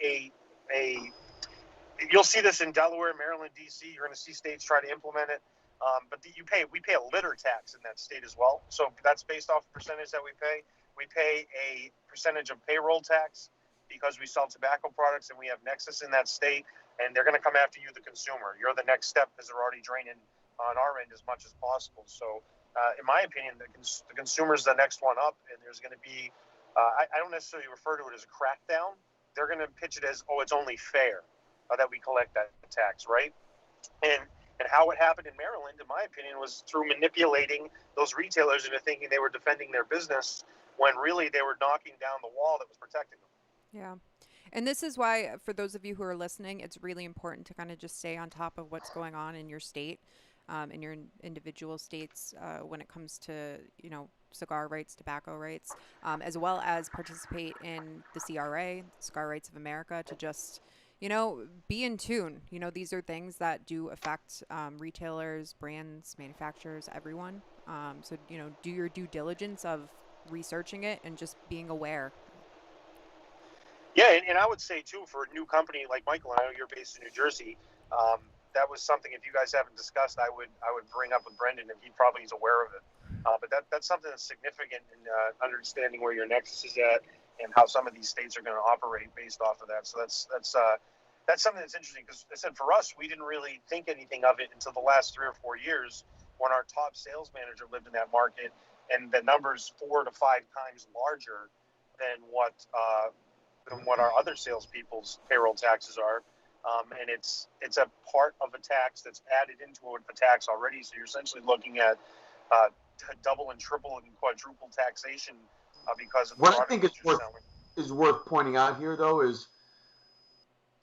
D: you'll see this in Delaware, Maryland, D.C. You're going to see states try to implement it. But we pay a litter tax in that state as well. So that's based off the percentage that we pay. We pay a percentage of payroll tax because we sell tobacco products and we have Nexus in that state, and they're going to come after you, the consumer. You're the next step because they're already draining on our end as much as possible. So in my opinion, the consumer's the next one up, and there's going to be, I don't necessarily refer to it as a crackdown. They're going to pitch it as, it's only fair that we collect that tax, right? And how it happened in Maryland, in my opinion, was through manipulating those retailers into thinking they were defending their business when really they were knocking down the wall that was protecting them.
A: Yeah. And this is why, for those of you who are listening, it's really important to kind of just stay on top of what's going on in your state, in your individual states, when it comes to, cigar rights, tobacco rights, as well as participate in the CRA, Cigar Rights of America, to just, be in tune. These are things that do affect retailers, brands, manufacturers, everyone. So, do your due diligence of researching it and just being aware.
D: Yeah, and I would say, too, for a new company like Michael, I know you're based in New Jersey, that was something, if you guys haven't discussed, I would bring up with Brendan, and he probably is aware of it. But that's something that's significant in understanding where your nexus is at and how some of these states are going to operate based off of that. So that's something that's interesting because, I said, for us, we didn't really think anything of it until the last 3 or 4 years when our top sales manager lived in that market, and the number's 4 to 5 times larger than what our other salespeople's payroll taxes are. And it's a part of a tax that's added into a tax already. So you're essentially looking at double and triple and quadruple taxation because of the
C: what I think is worth pointing out here, though, is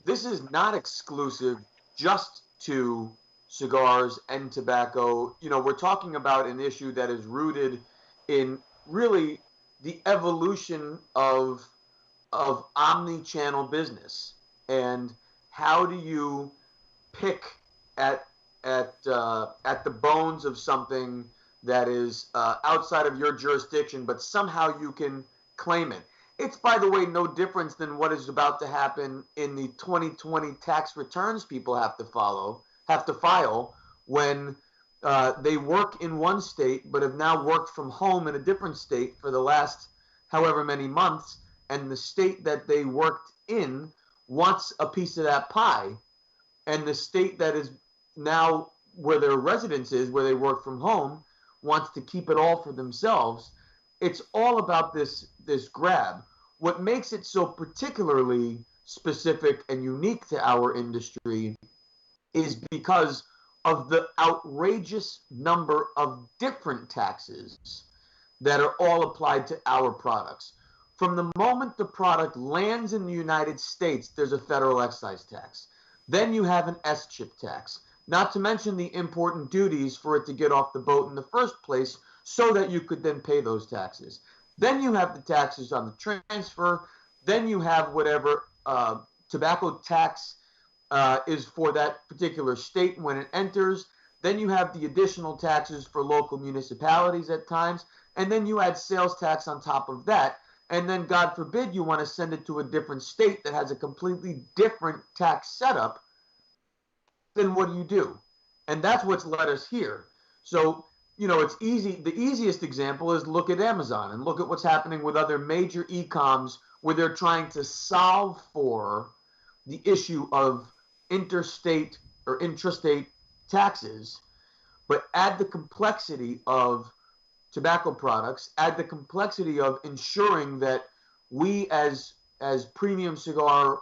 C: this is not exclusive just to cigars and tobacco. We're talking about an issue that is rooted in really the evolution of omni-channel business, and how do you pick at the bones of something that is outside of your jurisdiction, but somehow you can claim it. It's, by the way, no difference than what is about to happen in the 2020 tax returns people have to file when they work in one state but have now worked from home in a different state for the last however many months, and the state that they worked in wants a piece of that pie, and the state that is now where their residence is, where they work from home, wants to keep it all for themselves. It's all about this grab. What makes it so particularly specific and unique to our industry is because of the outrageous number of different taxes that are all applied to our products. From the moment the product lands in the United States, there's a federal excise tax. Then you have an S-chip tax, not to mention the important duties for it to get off the boat in the first place so that you could then pay those taxes. Then you have the taxes on the transfer. Then you have whatever tobacco tax is for that particular state when it enters. Then you have the additional taxes for local municipalities at times. And then you add sales tax on top of that. And then, God forbid, you want to send it to a different state that has a completely different tax setup. Then what do? And that's what's led us here. So, it's easy. The easiest example is look at Amazon and look at what's happening with other major e-coms where they're trying to solve for the issue of interstate or intrastate taxes, but add the complexity of tobacco products, add the complexity of ensuring that we as premium cigar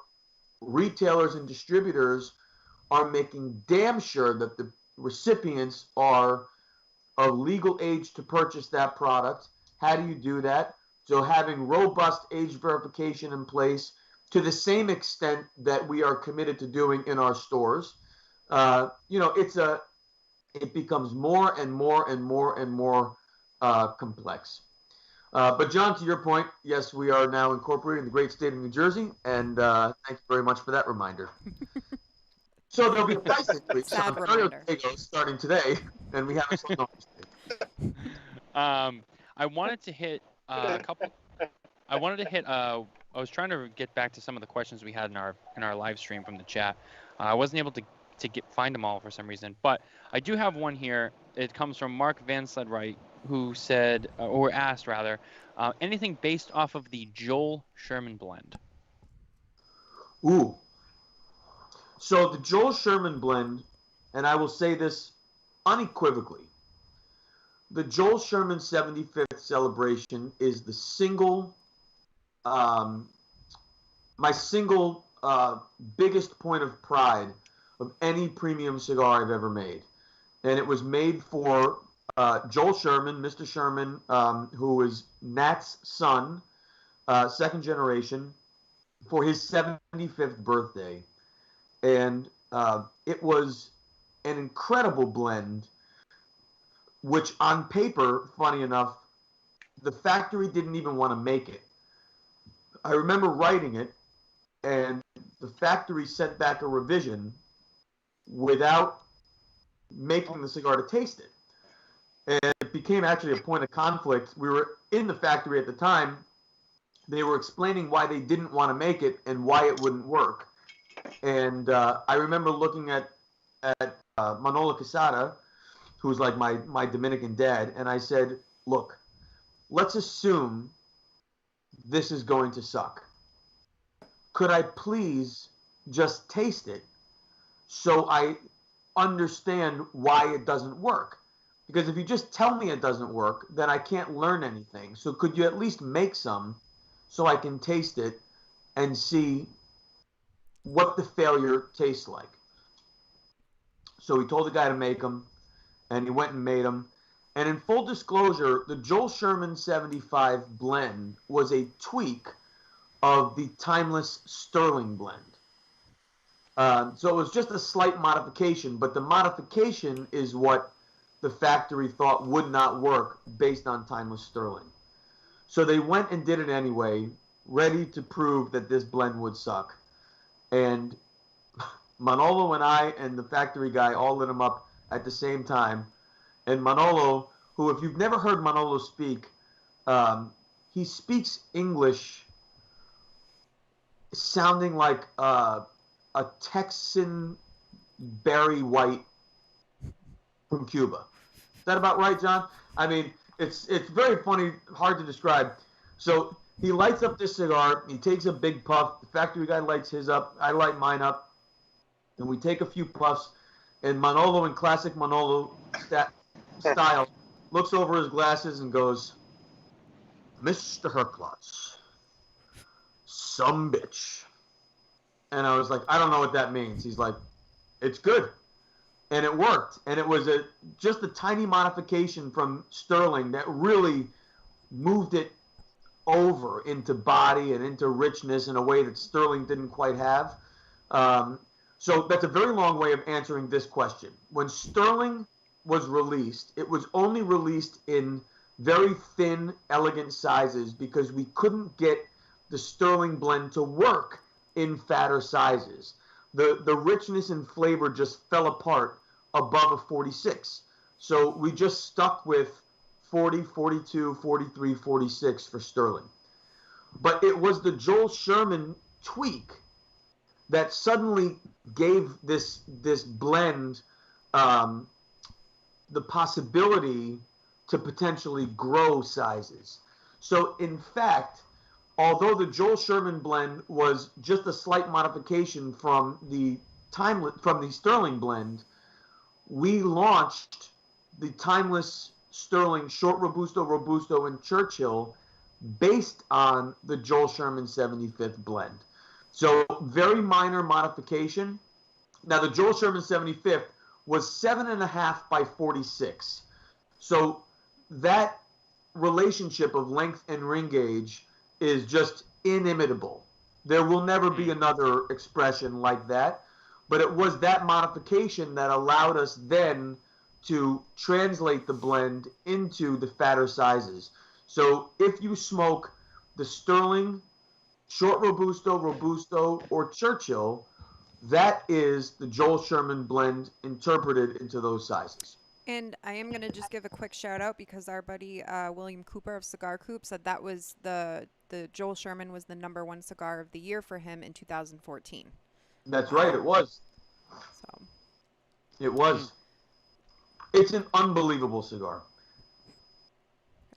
C: retailers and distributors are making damn sure that the recipients are of legal age to purchase that product. How do you do that? So having robust age verification in place to the same extent that we are committed to doing in our stores. It becomes more and more and more and more complex. But John, to your point, yes, we are now incorporating the great state of New Jersey, and thank you very much for that reminder. So there'll be a price increase on Ferio Tego starting today, and we haven't sold no
B: I wanted to hit a couple. I was trying to get back to some of the questions we had in our live stream from the chat. I wasn't able to find them all for some reason, but I do have one here. It comes from Mark Van Sledwright, who said, or asked rather, anything based off of the Joel Sherman blend.
C: Ooh. So the Joel Sherman blend, and I will say this unequivocally, the Joel Sherman 75th celebration is the single, my single biggest point of pride of any premium cigar I've ever made. And it was made for Joel Sherman, Mr. Sherman, who is Nat's son, second generation, for his 75th birthday. And it was an incredible blend, which on paper, funny enough, the factory didn't even want to make it. I remember writing it, and the factory sent back a revision without making the cigar to taste it. And it became actually a point of conflict. We were in the factory at the time. They were explaining why they didn't want to make it and why it wouldn't work. And I remember looking at Manolo Quesada, who's like my Dominican dad, and I said, look, let's assume this is going to suck. Could I please just taste it so I understand why it doesn't work? Because if you just tell me it doesn't work, then I can't learn anything. So could you at least make some so I can taste it and see what the failure tastes like? So he told the guy to make them, and he went and made them. And in full disclosure, the Joel Sherman 75 blend was a tweak of the Timeless Sterling blend. So it was just a slight modification, but the modification is what the factory thought would not work based on Timeless Sterling. So they went and did it anyway, ready to prove that this blend would suck. And Manolo and I and the factory guy all lit him up at the same time. And Manolo, who, if you've never heard Manolo speak, he speaks English sounding like a Texan Barry White from Cuba. Is that about right, John? I mean, it's very funny, hard to describe. So he lights up this cigar. He takes a big puff. The factory guy lights his up. I light mine up. And we take a few puffs. And Manolo, in classic Manolo style, looks over his glasses and goes, Mr. Herklots, some bitch. And I was like, I don't know what that means. He's like, it's good. And it worked. And it was just a tiny modification from Sterling that really moved it over into body and into richness in a way that Sterling didn't quite have. So that's a very long way of answering this question. When Sterling was released, it was only released in very thin, elegant sizes because we couldn't get the Sterling blend to work in fatter sizes. The richness and flavor just fell apart above a 46. So we just stuck with 40, 42, 43, 46 for Sterling. But it was the Joel Sherman tweak that suddenly gave this blend the possibility to potentially grow sizes. So in fact, although the Joel Sherman blend was just a slight modification from the Sterling blend, we launched the timeless Sterling Short Robusto, and Churchill based on the Joel Sherman 75th blend. So very minor modification. Now the Joel Sherman 75th was 7.5 by 46. So that relationship of length and ring gauge is just inimitable. There will never be another expression like that. But it was that modification that allowed us then to translate the blend into the fatter sizes. So if you smoke the Sterling, Short Robusto, or Churchill, that is the Joel Sherman blend interpreted into those sizes.
A: And I am going to just give a quick shout out because our buddy William Cooper of Cigar Coop said that was the Joel Sherman was the #1 cigar of the year for him in 2014.
C: That's right, it was.
A: So
C: It was. It's an unbelievable cigar.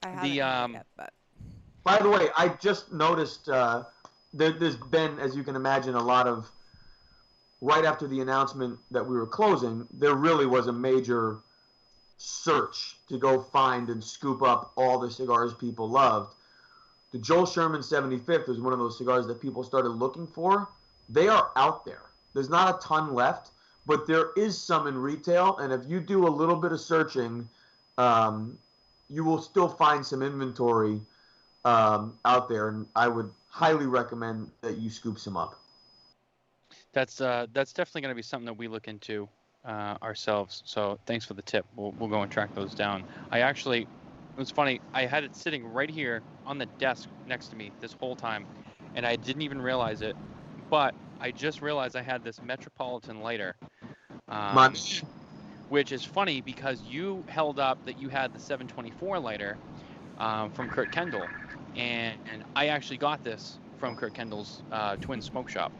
A: I haven't had it yet, but
C: by the way, I just noticed there's been, as you can imagine, a lot of, right after the announcement that we were closing, there really was a major search to go find and scoop up all the cigars people loved. The Joel Sherman 75th was one of those cigars that people started looking for. They are out there. There's not a ton left, but there is some in retail, and if you do a little bit of searching, you will still find some inventory out there, and I would highly recommend that you scoop some up.
B: That's definitely going to be something that we look into ourselves. So thanks for the tip. We'll go and track those down. It was funny. I had it sitting right here on the desk next to me this whole time, and I didn't even realize it. But I just realized I had this Metropolitan lighter, which is funny because you held up that you had the 724 lighter from Kurt Kendall, and I actually got this from Kurt Kendall's Twin Smoke Shop,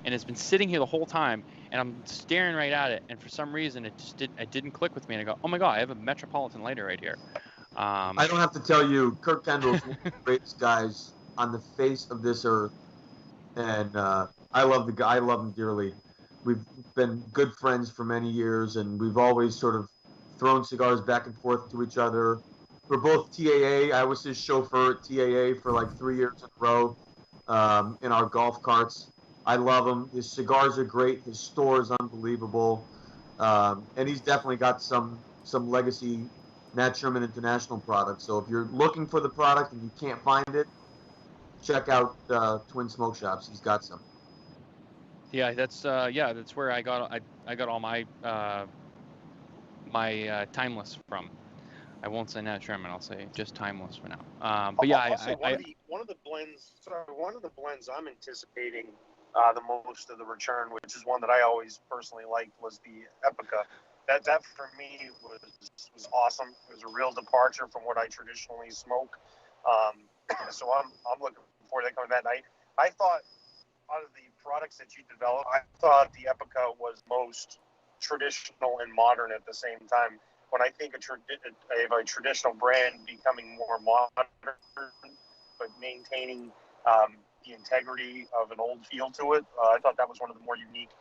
B: and it's been sitting here the whole time, and I'm staring right at it, and for some reason it didn't click with me, and I go, oh my god, I have a Metropolitan lighter right here.
C: I don't have to tell you, Kurt Kendall's one of the greatest guys on the face of this earth, and I love the guy. I love him dearly. We've been good friends for many years, and we've always sort of thrown cigars back and forth to each other. We're both TAA. I was his chauffeur at TAA for like 3 years in a row in our golf carts. I love him. His cigars are great. His store is unbelievable. And he's definitely got some legacy Nat Sherman International products. So if you're looking for the product and you can't find it, check out Twin Smoke Shops. He's got some.
B: Yeah, that's where I got all my my timeless from. I won't say Nat Sherman. I'll say just timeless for now. But yeah,
D: one of the blends I'm anticipating the most of the return, which is one that I always personally liked, was the Epica. That for me was awesome. It was a real departure from what I traditionally smoke. So I'm looking forward to that coming that night. I thought out of the products that you developed, I thought the Epica was most traditional and modern at the same time. When I think of a traditional brand becoming more modern, but maintaining the integrity of an old feel to it, I thought that was one of the more unique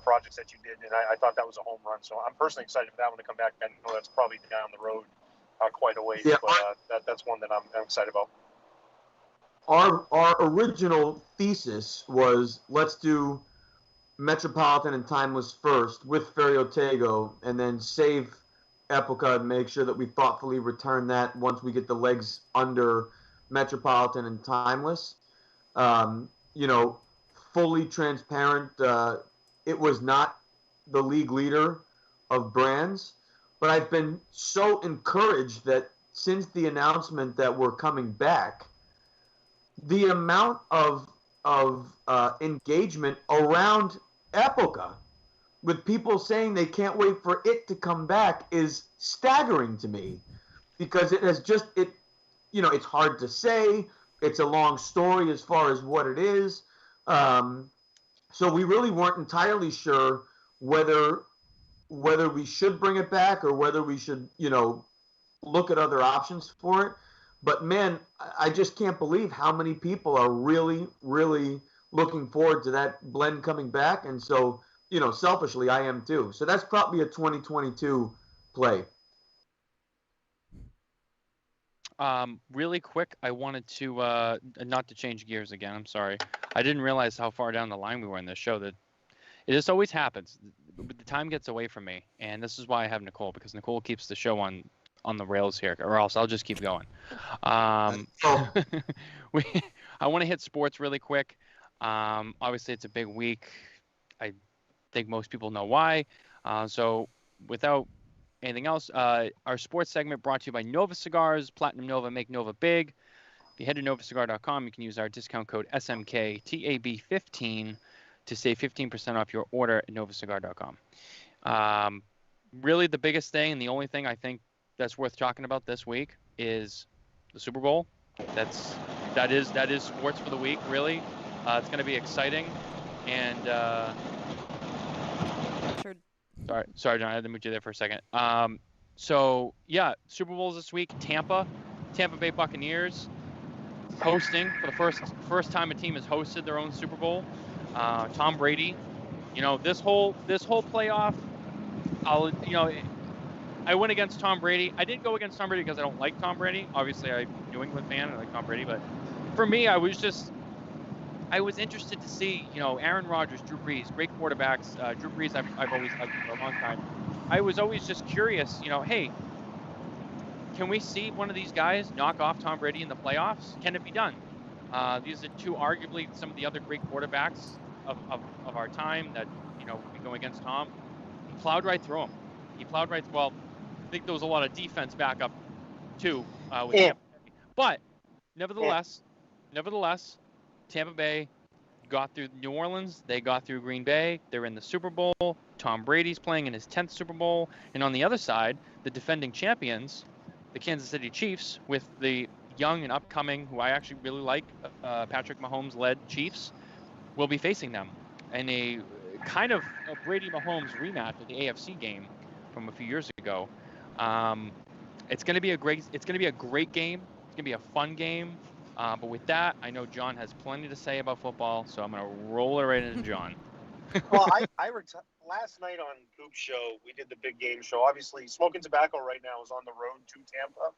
D: projects that you did, and I thought that was a home run. So I'm personally excited for that one to come back. I know that's probably down the road quite a ways,
C: yeah,
D: but that's one that I'm excited about.
C: Our original thesis was, let's do Metropolitan and Timeless first with Ferio Tego, and then save Epica and make sure that we thoughtfully return that once we get the legs under Metropolitan and Timeless. Fully transparent. It was not the league leader of brands, but I've been so encouraged that since the announcement that we're coming back, the amount of of engagement around Epoca, with people saying they can't wait for it to come back, is staggering to me, because it has just it's hard to say. It's a long story as far as what it is. So we really weren't entirely sure whether we should bring it back or whether we should, look at other options for it. But man, I just can't believe how many people are really, really looking forward to that blend coming back. And so, selfishly, I am too. So that's probably a 2022 play.
B: Really quick, I wanted to not to change gears again. I'm sorry. I didn't realize how far down the line we were in this show. That it just always happens. The time gets away from me, and this is why I have Nicole, because Nicole keeps the show on the rails here, or else I'll just keep going. I want to hit sports really quick. Obviously, it's a big week. I think most people know why. So without anything else, our sports segment brought to you by Nova Cigars. Platinum Nova, make Nova big. If you head to novacigar.com, you can use our discount code SMKTAB15 to save 15% off your order at novacigar.com. Really, the biggest thing and the only thing I think that's worth talking about this week is the Super Bowl. That is sports for the week. Really, it's going to be exciting. And sorry, John, I had to mute you there for a second. So yeah, Super Bowl's this week. Tampa Bay Buccaneers hosting for the first time a team has hosted their own Super Bowl. Tom Brady, this whole playoff, I went against Tom Brady. I didn't go against Tom Brady because I don't like Tom Brady. Obviously, I'm a New England fan. I like Tom Brady, but for me, I was interested to see, Aaron Rodgers, Drew Brees, great quarterbacks. Drew Brees, I've always liked for a long time. I was always just curious, hey, can we see one of these guys knock off Tom Brady in the playoffs? Can it be done? These are two arguably some of the other great quarterbacks of our time that, we go against Tom. He plowed right through him. Well, I think there was a lot of defense backup too with Tampa Bay. But nevertheless, Tampa Bay got through New Orleans. They got through Green Bay. They're in the Super Bowl. Tom Brady's playing in his 10th Super Bowl. And on the other side, the defending champions, the Kansas City Chiefs, with the young and upcoming, who I actually really like, Patrick Mahomes-led Chiefs, will be facing them in a kind of a Brady-Mahomes rematch of the AFC game from a few years ago. It's going to be a great game. It's going to be a fun game. But with that, I know John has plenty to say about football, so I'm going to roll it right into John.
D: Well, last night on Coop's show, we did the big game show. Obviously, Smokin Tabacco right now is on the road to Tampa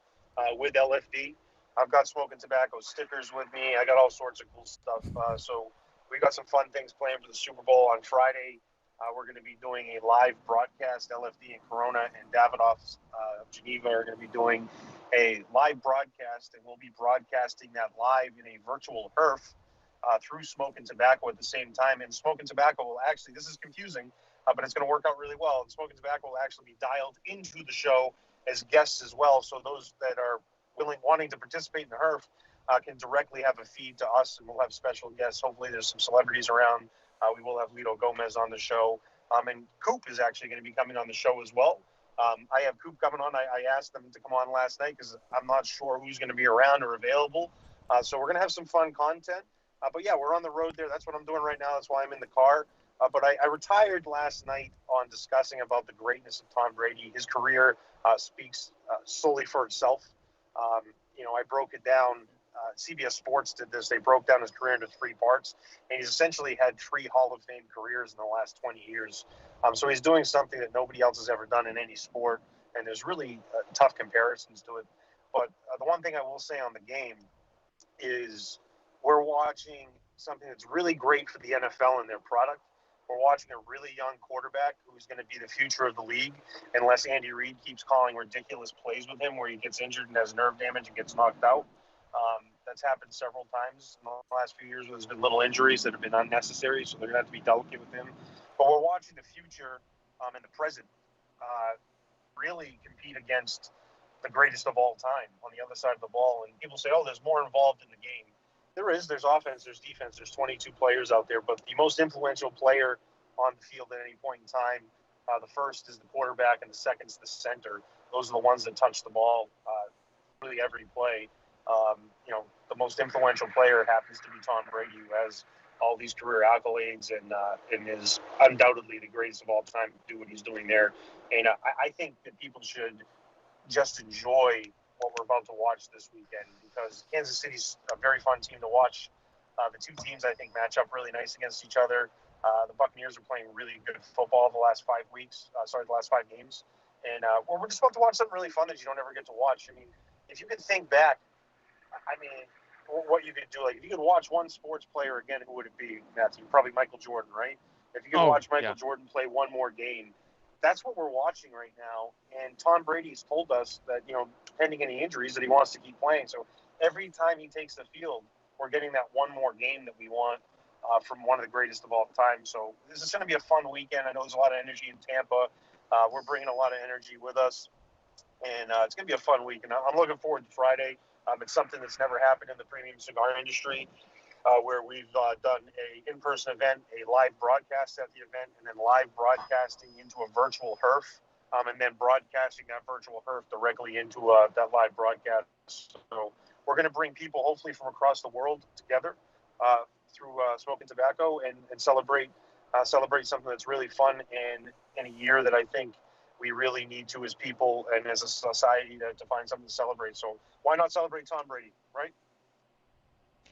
D: with LFD. I've got Smokin Tabacco stickers with me. I got all sorts of cool stuff. So we got some fun things planned for the Super Bowl on Friday. We're going to be doing a live broadcast. LFD and Corona and Davidoff of Geneva are going to be doing a live broadcast, and we'll be broadcasting that live in a virtual HERF through Smokin Tabacco at the same time. And Smokin Tabacco will actually, this is confusing, but it's going to work out really well. And Smokin Tabacco will actually be dialed into the show as guests as well. So those that are wanting to participate in the HERF can directly have a feed to us, and we'll have special guests. Hopefully there's some celebrities around. We will have Lito Gomez on the show. And Coop is actually going to be coming on the show as well. I have Coop coming on. I asked them to come on last night because I'm not sure who's going to be around or available. So we're going to have some fun content. But yeah, we're on the road there. That's what I'm doing right now. That's why I'm in the car. But I retired last night on discussing about the greatness of Tom Brady. His career speaks solely for itself. I broke it down. CBS Sports did this. They broke down his career into 3 parts, and he's essentially had 3 Hall of Fame careers in the last 20 years. So he's doing something that nobody else has ever done in any sport, and there's really tough comparisons to it. But the one thing I will say on the game is we're watching something that's really great for the NFL and their product. We're watching a really young quarterback who's going to be the future of the league, unless Andy Reid keeps calling ridiculous plays with him where he gets injured and has nerve damage and gets knocked out. That's happened several times in the last few years where there's been little injuries that have been unnecessary, so they're going to have to be delicate with him. But we're watching the future and the present really compete against the greatest of all time on the other side of the ball. And people say, oh, there's more involved in the game. There's offense, there's defense, there's 22 players out there, but the most influential player on the field at any point in time, the first is the quarterback and the second is the center. Those are the ones that touch the ball really every play. The most influential player happens to be Tom Brady, who has all these career accolades and is undoubtedly the greatest of all time to do what he's doing there. And I think that people should just enjoy what we're about to watch this weekend, because Kansas City's a very fun team to watch. The two teams, I think, match up really nice against each other. The Buccaneers are playing really good football the last 5 games. And we're just about to watch something really fun that you don't ever get to watch. I mean, if you could think back, what you could do, like if you could watch one sports player again, who would it be, Matthew? Probably Michael Jordan, right? If you could watch Michael Jordan play one more game, that's what we're watching right now. And Tom Brady's told us that, pending any injuries, that he wants to keep playing. So every time he takes the field, we're getting that one more game that we want from one of the greatest of all time. So this is going to be a fun weekend. I know there's a lot of energy in Tampa. We're bringing a lot of energy with us, and it's going to be a fun week. And I'm looking forward to Friday. It's something that's never happened in the premium cigar industry, where we've done a in-person event, a live broadcast at the event, and then live broadcasting into a virtual HERF, and then broadcasting that virtual HERF directly into that live broadcast. So we're going to bring people, hopefully from across the world, together through Smokin Tabacco and celebrate something that's really fun and in a year that I think we really need to, as people and as a society, to find something to celebrate. So why not celebrate Tom Brady, right?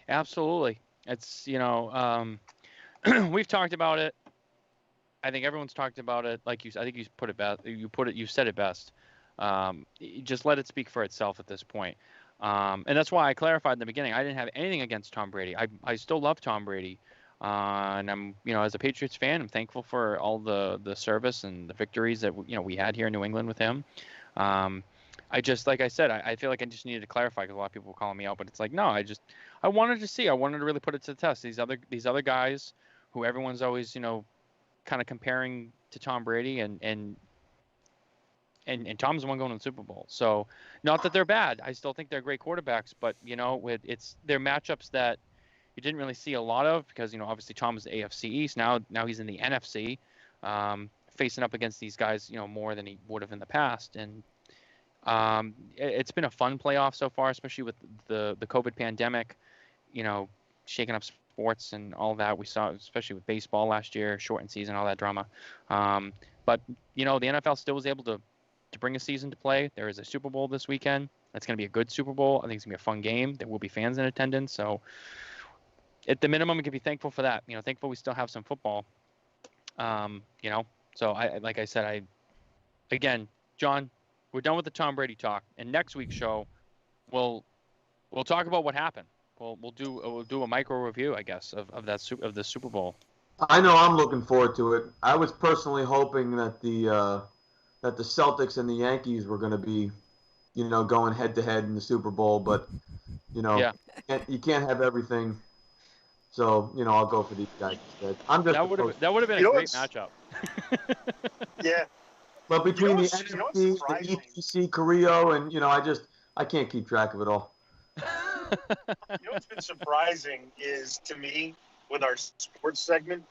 B: Absolutely. It's, we've talked about it. I think everyone's talked about it. Like I think you put it best. You said it best. Just let it speak for itself at this point. And that's why I clarified in the beginning. I didn't have anything against Tom Brady. I still love Tom Brady. And I'm, as a Patriots fan, I'm thankful for all the service and the victories that, we had here in New England with him. I just, like I said, I feel like I just needed to clarify, because a lot of people were calling me out, but it's like, no, I wanted to really put it to the test. These other guys who everyone's always, kind of comparing to Tom Brady, and Tom's the one going to the Super Bowl. So not that they're bad. I still think they're great quarterbacks, but, they're matchups that you didn't really see a lot of, because, obviously Tom was the AFC East. Now he's in the NFC, facing up against these guys, more than he would have in the past. And it's been a fun playoff so far, especially with the COVID pandemic, shaking up sports and all that. We saw, especially with baseball last year, shortened season, all that drama. But, the NFL still was able to bring a season to play. There is a Super Bowl this weekend. That's going to be a good Super Bowl. I think it's going to be a fun game. There will be fans in attendance. So at the minimum, we can be thankful for that. Thankful we still have some football. So like I said, again, John, we're done with the Tom Brady talk, and next week's show, we'll talk about what happened. We'll do a micro review, I guess, of the Super Bowl.
C: I know I'm looking forward to it. I was personally hoping that the Celtics and the Yankees were going to be, going head to head in the Super Bowl, but you can't have everything. So, I'll go for these guys instead.
B: That would have been a great matchup.
D: Yeah.
C: But between the NFC, the ETC, Carrillo, and, I can't keep track of it all.
D: What's been surprising is, to me, with our sports segment,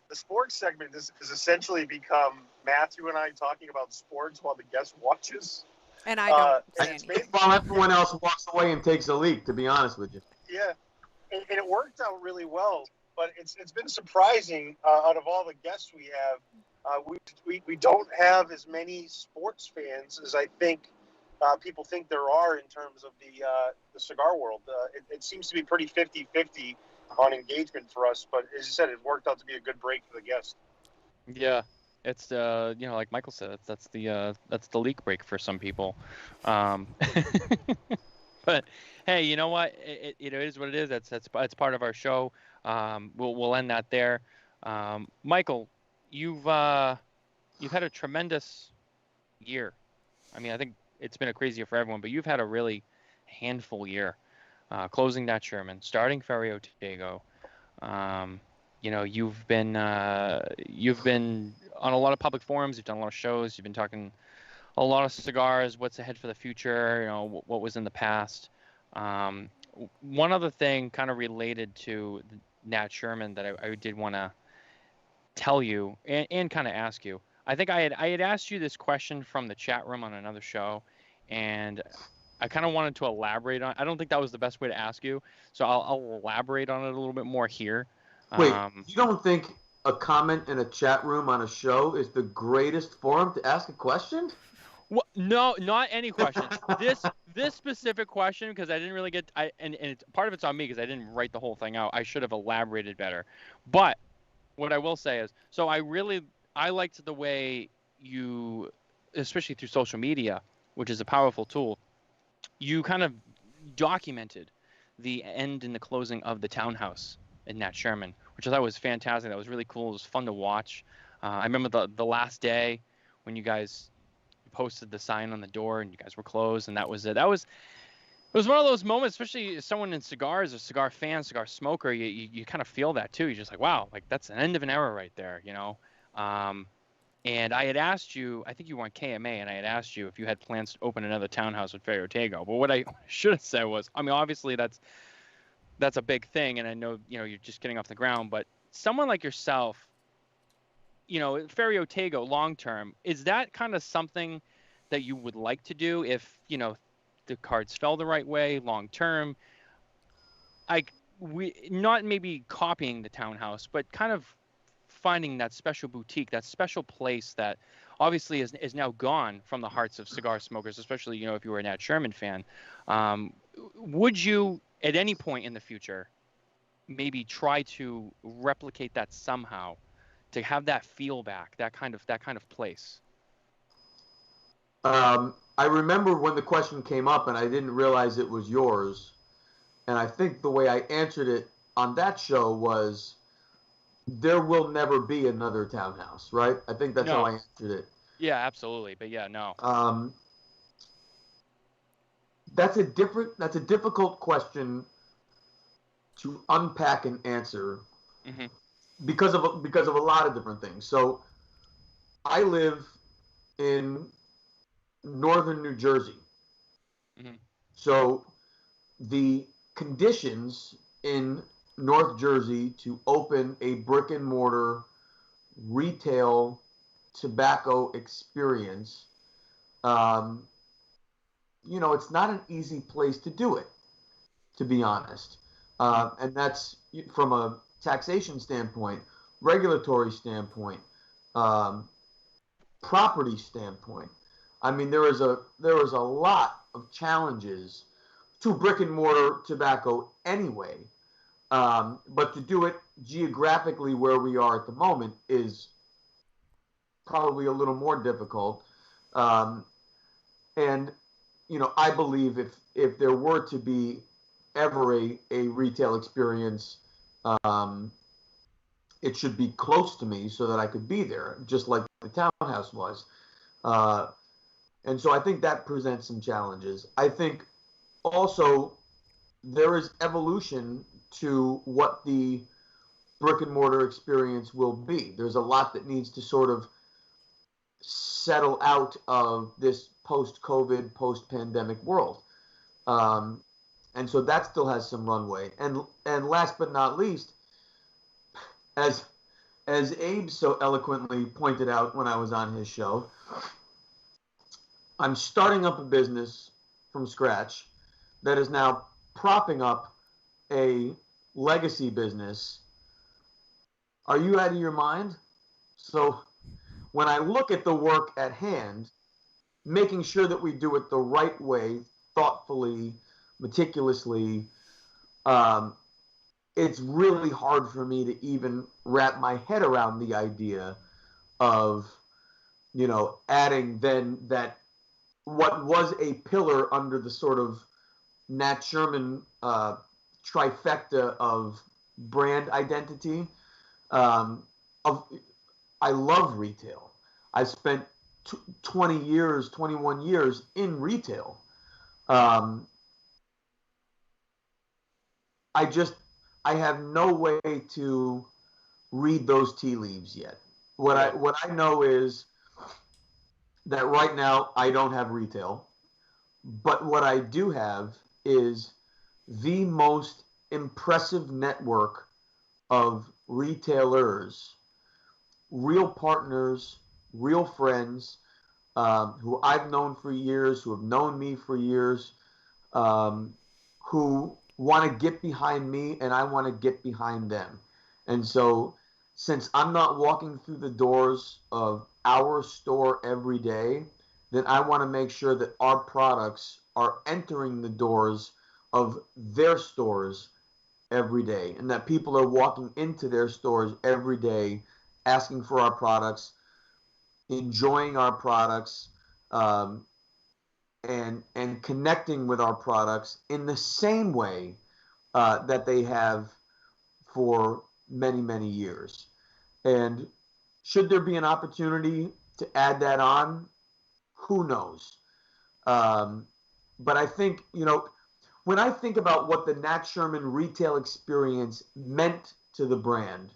D: the sports segment has essentially become Matthew and I talking about sports while the guest watches.
A: And I don't say anything.
C: While everyone else walks away and takes a leak, to be honest with you.
D: Yeah. And it worked out really well, but it's been surprising. Out of all the guests we have, we don't have as many sports fans as I think people think there are in terms of the cigar world. It seems to be pretty 50-50 on engagement for us, but as you said, it worked out to be a good break for the guest.
B: Yeah, it's like Michael said, that's the leak break for some people. But hey, you know what? It is what it is. That's part of our show. We'll end that there. Michael, you've had a tremendous year. I mean, I think it's been a crazy year for everyone, but you've had a really handful year. Closing that Sherman, starting Ferio Tego. You've been on a lot of public forums. You've done a lot of shows. You've been talking a lot of cigars, what's ahead for the future, what was in the past. One other thing kind of related to Nat Sherman that I did want to tell you and kind of ask you. I think I had asked you this question from the chat room on another show, and I kind of wanted to elaborate on. I don't think that was the best way to ask you, so I'll elaborate on it a little bit more here.
C: Wait, you don't think a comment in a chat room on a show is the greatest forum to ask a question?
B: Well, no, not any question. This specific question, because I didn't really get and it's, part of it's on me because I didn't write the whole thing out. I should have elaborated better. But what I will say is, so I liked the way you, especially through social media, which is a powerful tool, you kind of documented the end and the closing of the townhouse in Nat Sherman, which I thought was fantastic. That was really cool. It was fun to watch. I remember the last day when you guys posted the sign on the door and you guys were closed, and that was it. It was one of those moments, especially as someone in cigars, a cigar fan, cigar smoker, you kind of feel that too. You're just like, wow, like that's an end of an era right there, you know? And I had asked you, I think you were on KMA, and I had asked you if you had plans to open another townhouse with Ferio Tego. But what I should have said was, I mean, obviously that's a big thing, and I know, you know, you're just getting off the ground, but someone like yourself, you know, Ferio Tego long term, is that kind of something that you would like to do if, you know, the cards fell the right way long term? We not maybe copying the townhouse, but kind of finding that special boutique, that special place that obviously is now gone from the hearts of cigar smokers, especially, you know, if you were a Nat Sherman fan. Would you at any point in the future maybe try to replicate that somehow, to have that feel back, that kind of place?
C: I remember when the question came up and I didn't realize it was yours. And I think the way I answered it on that show was, there will never be another townhouse, right? I think that's how I answered it.
B: Yeah, absolutely. But yeah, no.
C: That's a difficult question to unpack and answer, because of a lot of different things. So I live in northern New Jersey. So the conditions in North Jersey to open a brick and mortar retail tobacco experience, you know, it's not an easy place to do it, to be honest. And that's from a taxation standpoint, regulatory standpoint, property standpoint. I mean, there is a lot of challenges to brick and mortar tobacco anyway. But to do it geographically where we are at the moment is probably a little more difficult. And, you know, I believe if there were to be ever a retail experience, it should be close to me so that I could be there, just like the townhouse was. And so I think that presents some challenges. I think also there is evolution to what the brick and mortar experience will be. There's a lot that needs to sort of settle out of this post-COVID, post-pandemic world. And so that still has some runway. And last but not least, as Abe so eloquently pointed out when I was on his show, I'm starting up a business from scratch that is now propping up a legacy business. Are you out of your mind? So when I look at the work at hand, making sure that we do it the right way, thoughtfully, meticulously, it's really hard for me to even wrap my head around the idea of, you know, adding then that what was a pillar under the sort of Nat Sherman trifecta of brand identity. I love retail. I spent 21 years in retail. I have no way to read those tea leaves yet. What I know is that right now I don't have retail, but what I do have is, the most impressive network of retailers, real partners, real friends, who I've known for years, who have known me for years, who want to get behind me and I want to get behind them. And so, since I'm not walking through the doors of our store every day, then I want to make sure that our products are entering the doors of their stores every day and that people are walking into their stores every day asking for our products, enjoying our products, um, and connecting with our products in the same way that they have for many, many years. And should there be an opportunity to add that on, who knows? Um, but I think, when I think about what the Nat Sherman retail experience meant to the brand,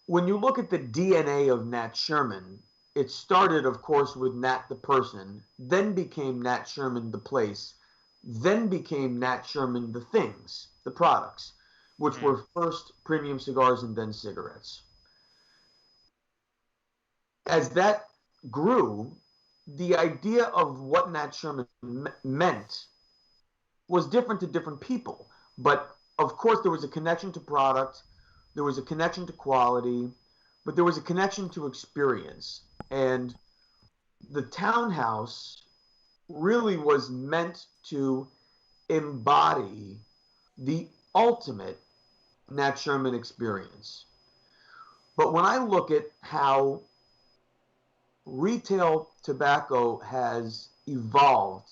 C: when you look at the DNA of Nat Sherman, it started, of course, with Nat the person, then became Nat Sherman the place, then became Nat Sherman the things, the products, which were first premium cigars and then cigarettes. As that grew, the idea of what Nat Sherman meant was different to different people. But of course, there was a connection to product, there was a connection to quality, but there was a connection to experience. And the townhouse really was meant to embody the ultimate Nat Sherman experience. But when I look at how retail tobacco has evolved,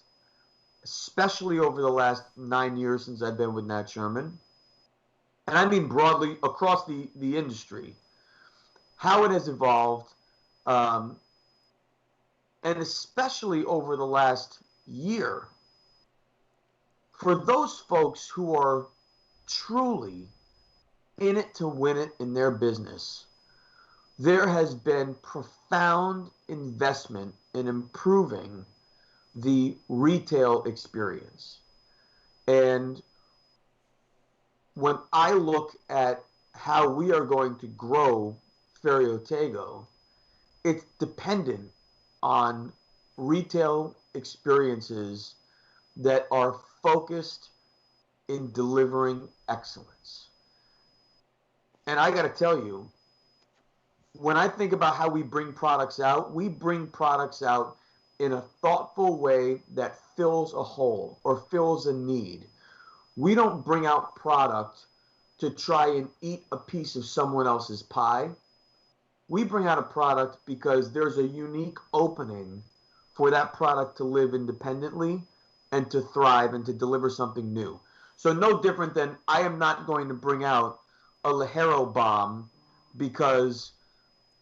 C: especially over the last 9 years since I've been with Nat Sherman, and I mean broadly across the industry, how it has evolved, and especially over the last year, for those folks who are truly in it to win it in their business, there has been profound investment in improving the retail experience. And when I look at how we are going to grow Ferio Tego, it's dependent on retail experiences that are focused in delivering excellence. And I got to tell you, when I think about how we bring products out, we bring products out in a thoughtful way that fills a hole or fills a need. We don't bring out product to try and eat a piece of someone else's pie. We bring out a product because there's a unique opening for that product to live independently and to thrive and to deliver something new. So no different than I am not going to bring out a Ligero bomb because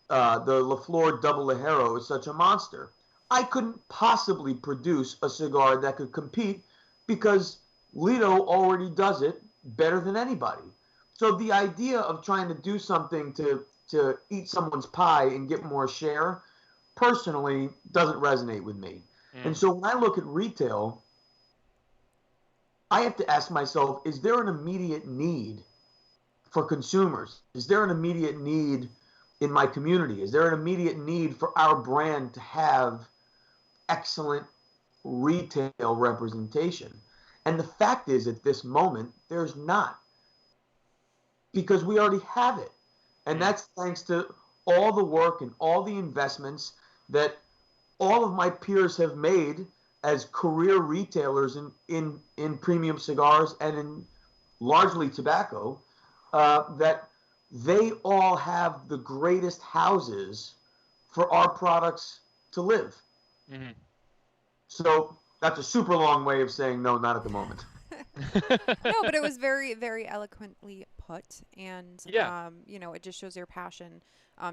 C: the La Flor Double Ligero is such a monster. I couldn't possibly produce a cigar that could compete because Lido already does it better than anybody. So the idea of trying to do something to eat someone's pie and get more share, personally, doesn't resonate with me. And so when I look at retail, I have to ask myself, is there an immediate need for consumers? Is there an immediate need in my community? Is there an immediate need for our brand to have excellent retail representation? And the fact is, at this moment, there's not, because we already have it. And that's thanks to all the work and all the investments that all of my peers have made as career retailers in premium cigars and in largely tobacco, that they all have the greatest houses for our products to live. Mm-hmm. So that's a super long way of saying no, not at the moment.
A: No, but it was very, very eloquently put, and it just shows your passion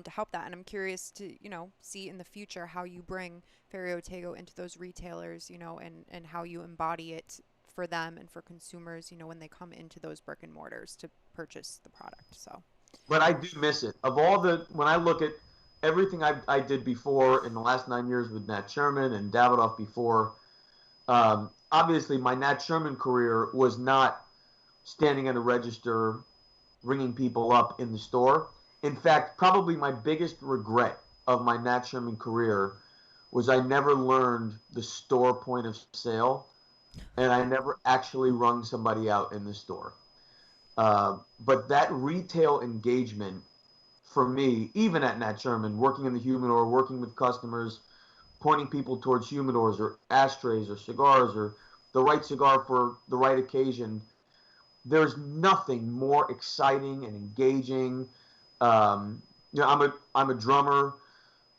A: to help that. And I'm curious to see in the future how you bring Ferio Tego into those retailers, and how you embody it for them and for consumers, when they come into those brick and mortars to purchase the product. So,
C: but I do miss it. When I look at everything I did before in the last 9 years with Nat Sherman and Davidoff before, obviously my Nat Sherman career was not standing at a register ringing people up in the store. In fact, probably my biggest regret of my Nat Sherman career was I never learned the store point of sale, and I never actually rung somebody out in the store. But that retail engagement for me, even at Nat Sherman, working in the humidor, working with customers, pointing people towards humidors or ashtrays or cigars or the right cigar for the right occasion, there's nothing more exciting and engaging. I'm a drummer.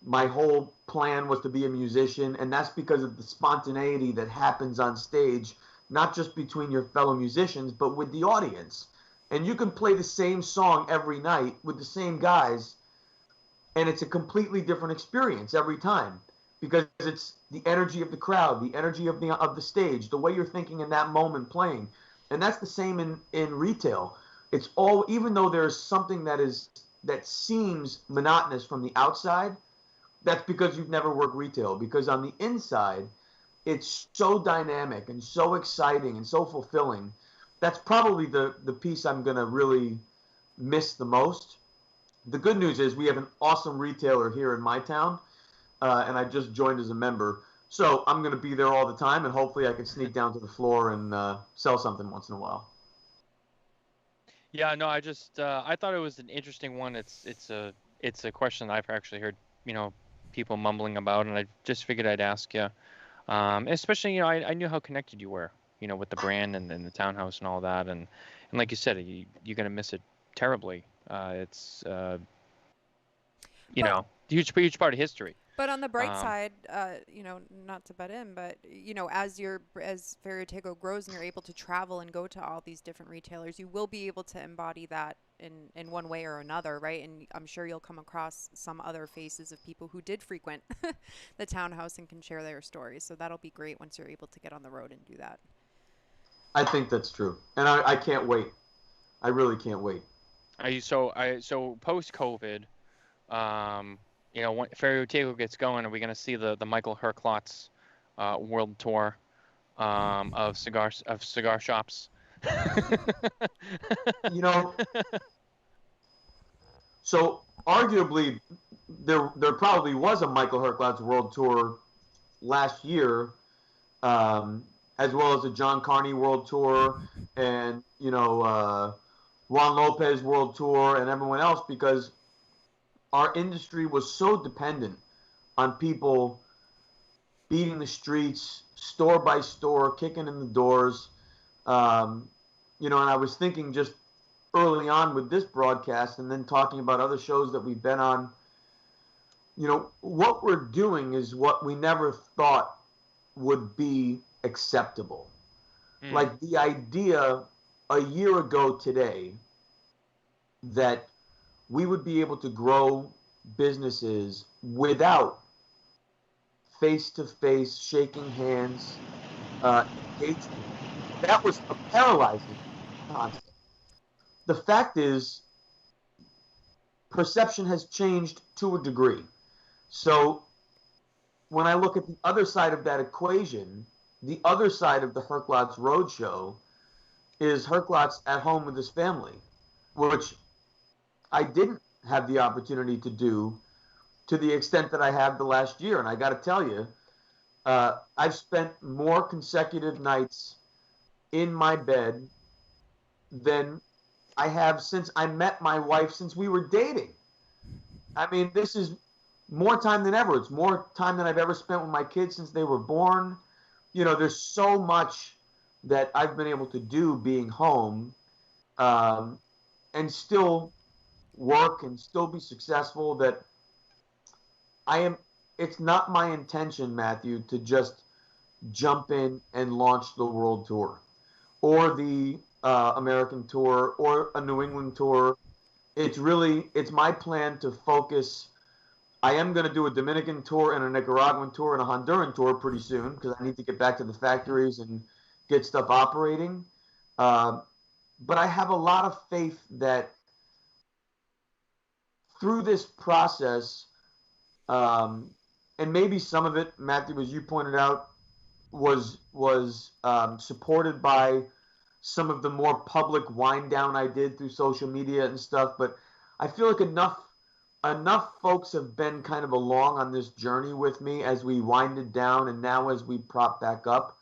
C: My whole plan was to be a musician, and that's because of the spontaneity that happens on stage, not just between your fellow musicians, but with the audience. And you can play the same song every night with the same guys, and it's a completely different experience every time because it's the energy of the crowd, the energy of the stage, the way you're thinking in that moment playing. And that's the same in retail. It's all, even though there's something that seems monotonous from the outside, that's because you've never worked retail. Because on the inside, it's so dynamic and so exciting and so fulfilling. That's probably the piece I'm going to really miss the most. The good news is we have an awesome retailer here in my town, and I just joined as a member. So I'm going to be there all the time, and hopefully I can sneak down to the floor and sell something once in a while.
B: Yeah, no, I thought it was an interesting one. It's a question I've actually heard, people mumbling about, and I just figured I'd ask you. Especially, I knew how connected you were, with the brand and the townhouse and all that, and like you said, you're gonna miss it terribly. It's
A: But
B: huge part of history.
A: But on the bright
B: Um,
A: side, not to butt in, but as Ferio Tego grows and you're able to travel and go to all these different retailers, you will be able to embody that in one way or another, right? And I'm sure you'll come across some other faces of people who did frequent the townhouse and can share their stories. So that'll be great once you're able to get on the road and do that.
C: I think that's true, and I can't wait. I really can't wait.
B: so post COVID, when Ferio Tego gets going, are we gonna see the Michael Herklots world tour of cigar shops?
C: You know, so arguably there probably was a Michael Herklots world tour last year, as well as a John Carney world tour, and Juan Lopez world tour, and everyone else, because our industry was so dependent on people beating the streets, store by store, kicking in the doors. And I was thinking just early on with this broadcast and then talking about other shows that we've been on, what we're doing is what we never thought would be acceptable. Like the idea a year ago today that we would be able to grow businesses without face-to-face shaking hands, engagement. That was a paralyzing concept. The fact is, perception has changed to a degree. So when I look at the other side of that equation, the other side of the Herklots Roadshow is Herklots at home with his family, which I didn't have the opportunity to do to the extent that I have the last year. And I got to tell you, I've spent more consecutive nights in my bed than I have since I met my wife, since we were dating. I mean, this is more time than ever. It's more time than I've ever spent with my kids since they were born. There's so much that I've been able to do being home, and still work and still be successful, that it's not my intention, Matthew, to just jump in and launch the world tour or the American tour or a New England tour. It's my plan to focus. I am going to do a Dominican tour and a Nicaraguan tour and a Honduran tour pretty soon because I need to get back to the factories and get stuff operating. But I have a lot of faith that through this process, and maybe some of it, Matthew, as you pointed out, was supported by some of the more public wind down I did through social media and stuff. But I feel like enough folks have been kind of along on this journey with me as we winded down and now as we prop back up,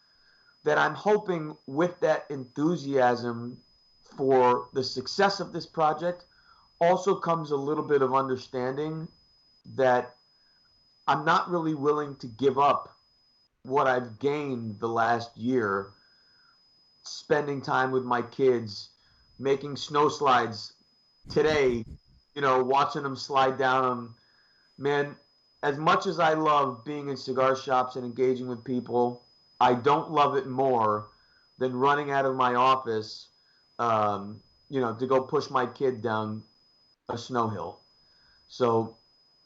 C: that I'm hoping with that enthusiasm for the success of this project also comes a little bit of understanding that I'm not really willing to give up what I've gained the last year, spending time with my kids, making snow slides today, watching them slide down them. Man, as much as I love being in cigar shops and engaging with people, I don't love it more than running out of my office, to go push my kid down a snow hill. So,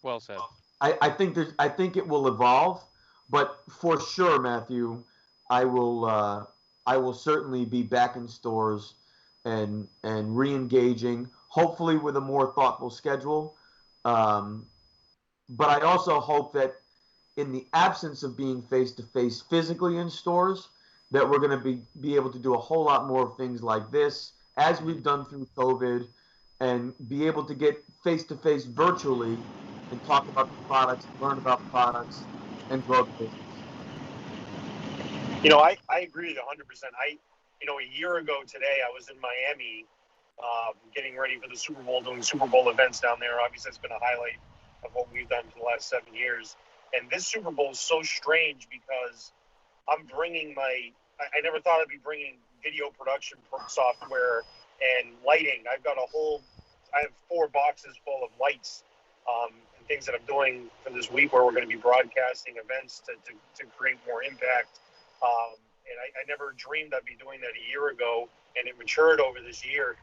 B: Well said.
C: I think it will evolve, but for sure, Matthew, I will certainly be back in stores and re-engaging, hopefully with a more thoughtful schedule. But I also hope that in the absence of being face-to-face physically in stores, that we're going to be able to do a whole lot more things like this, as we've done through COVID, and be able to get face-to-face virtually and talk about the products, learn about products, and grow the business.
D: I agree with you 100%. A year ago today, I was in Miami getting ready for the Super Bowl, doing Super Bowl events down there. Obviously, it's been a highlight of what we've done for the last 7 years. And this Super Bowl is so strange because I'm bringing I never thought I'd be bringing video production software and lighting. I have 4 boxes full of lights and things that I'm doing for this week where we're going to be broadcasting events to create more impact. And I never dreamed I'd be doing that a year ago, and it matured over this year.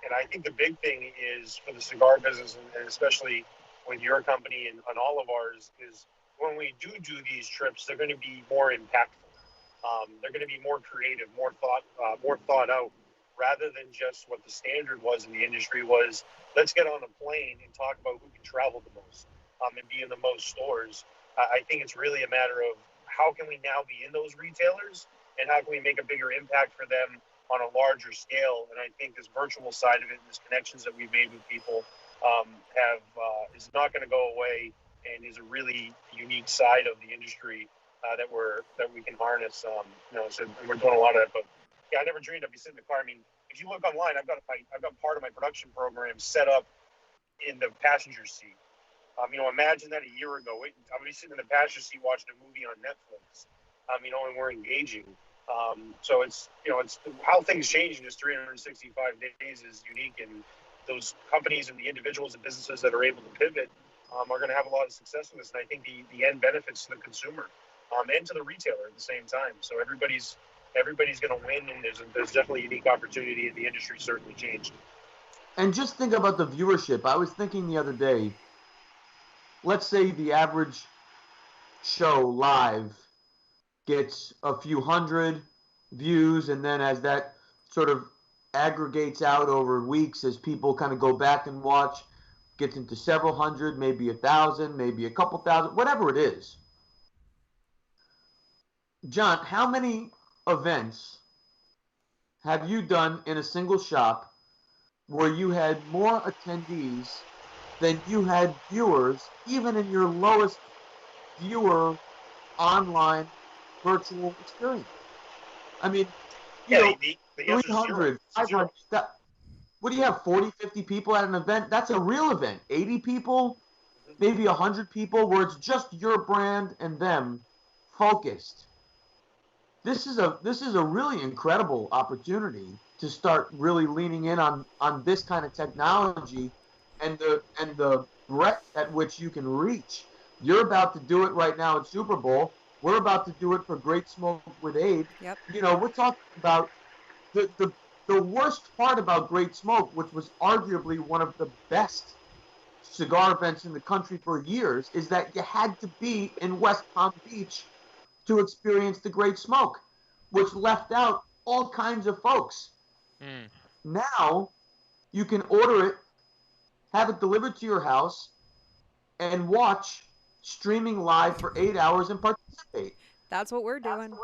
D: And I think the big thing is for the cigar business, and especially with your company and all of ours, is when we do these trips, they're going to be more impactful. They're going to be more creative, more thought out, rather than just what the standard was in the industry was, let's get on a plane and talk about who can travel the most and be in the most stores. I think it's really a matter of how can we now be in those retailers and how can we make a bigger impact for them on a larger scale. And I think this virtual side of it and these connections that we've made with people is not going to go away and is a really unique side of the industry that we can harness. So we're doing a lot of that. But yeah, I never dreamed I'd be sitting in the car. I mean, if you look online, I've got part of my production program set up in the passenger seat. Imagine that a year ago. I'm be sitting in the passenger seat watching a movie on Netflix. And we're engaging. So it's how things change in just 365 days is unique, and those companies and the individuals and businesses that are able to pivot are going to have a lot of success in this. And I think the end benefits to the consumer and to the retailer at the same time. So everybody's going to win, and there's definitely a unique opportunity, and the industry certainly changed.
C: And just think about the viewership. I was thinking the other day, let's say the average show live gets a few hundred views, and then as that sort of aggregates out over weeks, as people kind of go back and watch, gets into several hundred, maybe 1,000, maybe a couple thousand, whatever it is. John, how many events have you done in a single shop where you had more attendees than you had viewers, even in your lowest viewer online virtual experience? I mean,
D: the
C: 300, 500, what do you have, 40, 50 people at an event? That's a real event. 80 people, maybe 100 people, where it's just your brand and them focused. This is a really incredible opportunity to start really leaning in on this kind of technology and the breadth at which you can reach. You're about to do it right now at Super Bowl. We're about to do it for Great Smoke with Abe.
A: Yep.
C: We're talking about the worst part about Great Smoke, which was arguably one of the best cigar events in the country for years, is that you had to be in West Palm Beach to experience the Great Smoke, which left out all kinds of folks. Now you can order it, have it delivered to your house, and watch streaming live for 8 hours and participate.
A: That's what we're doing.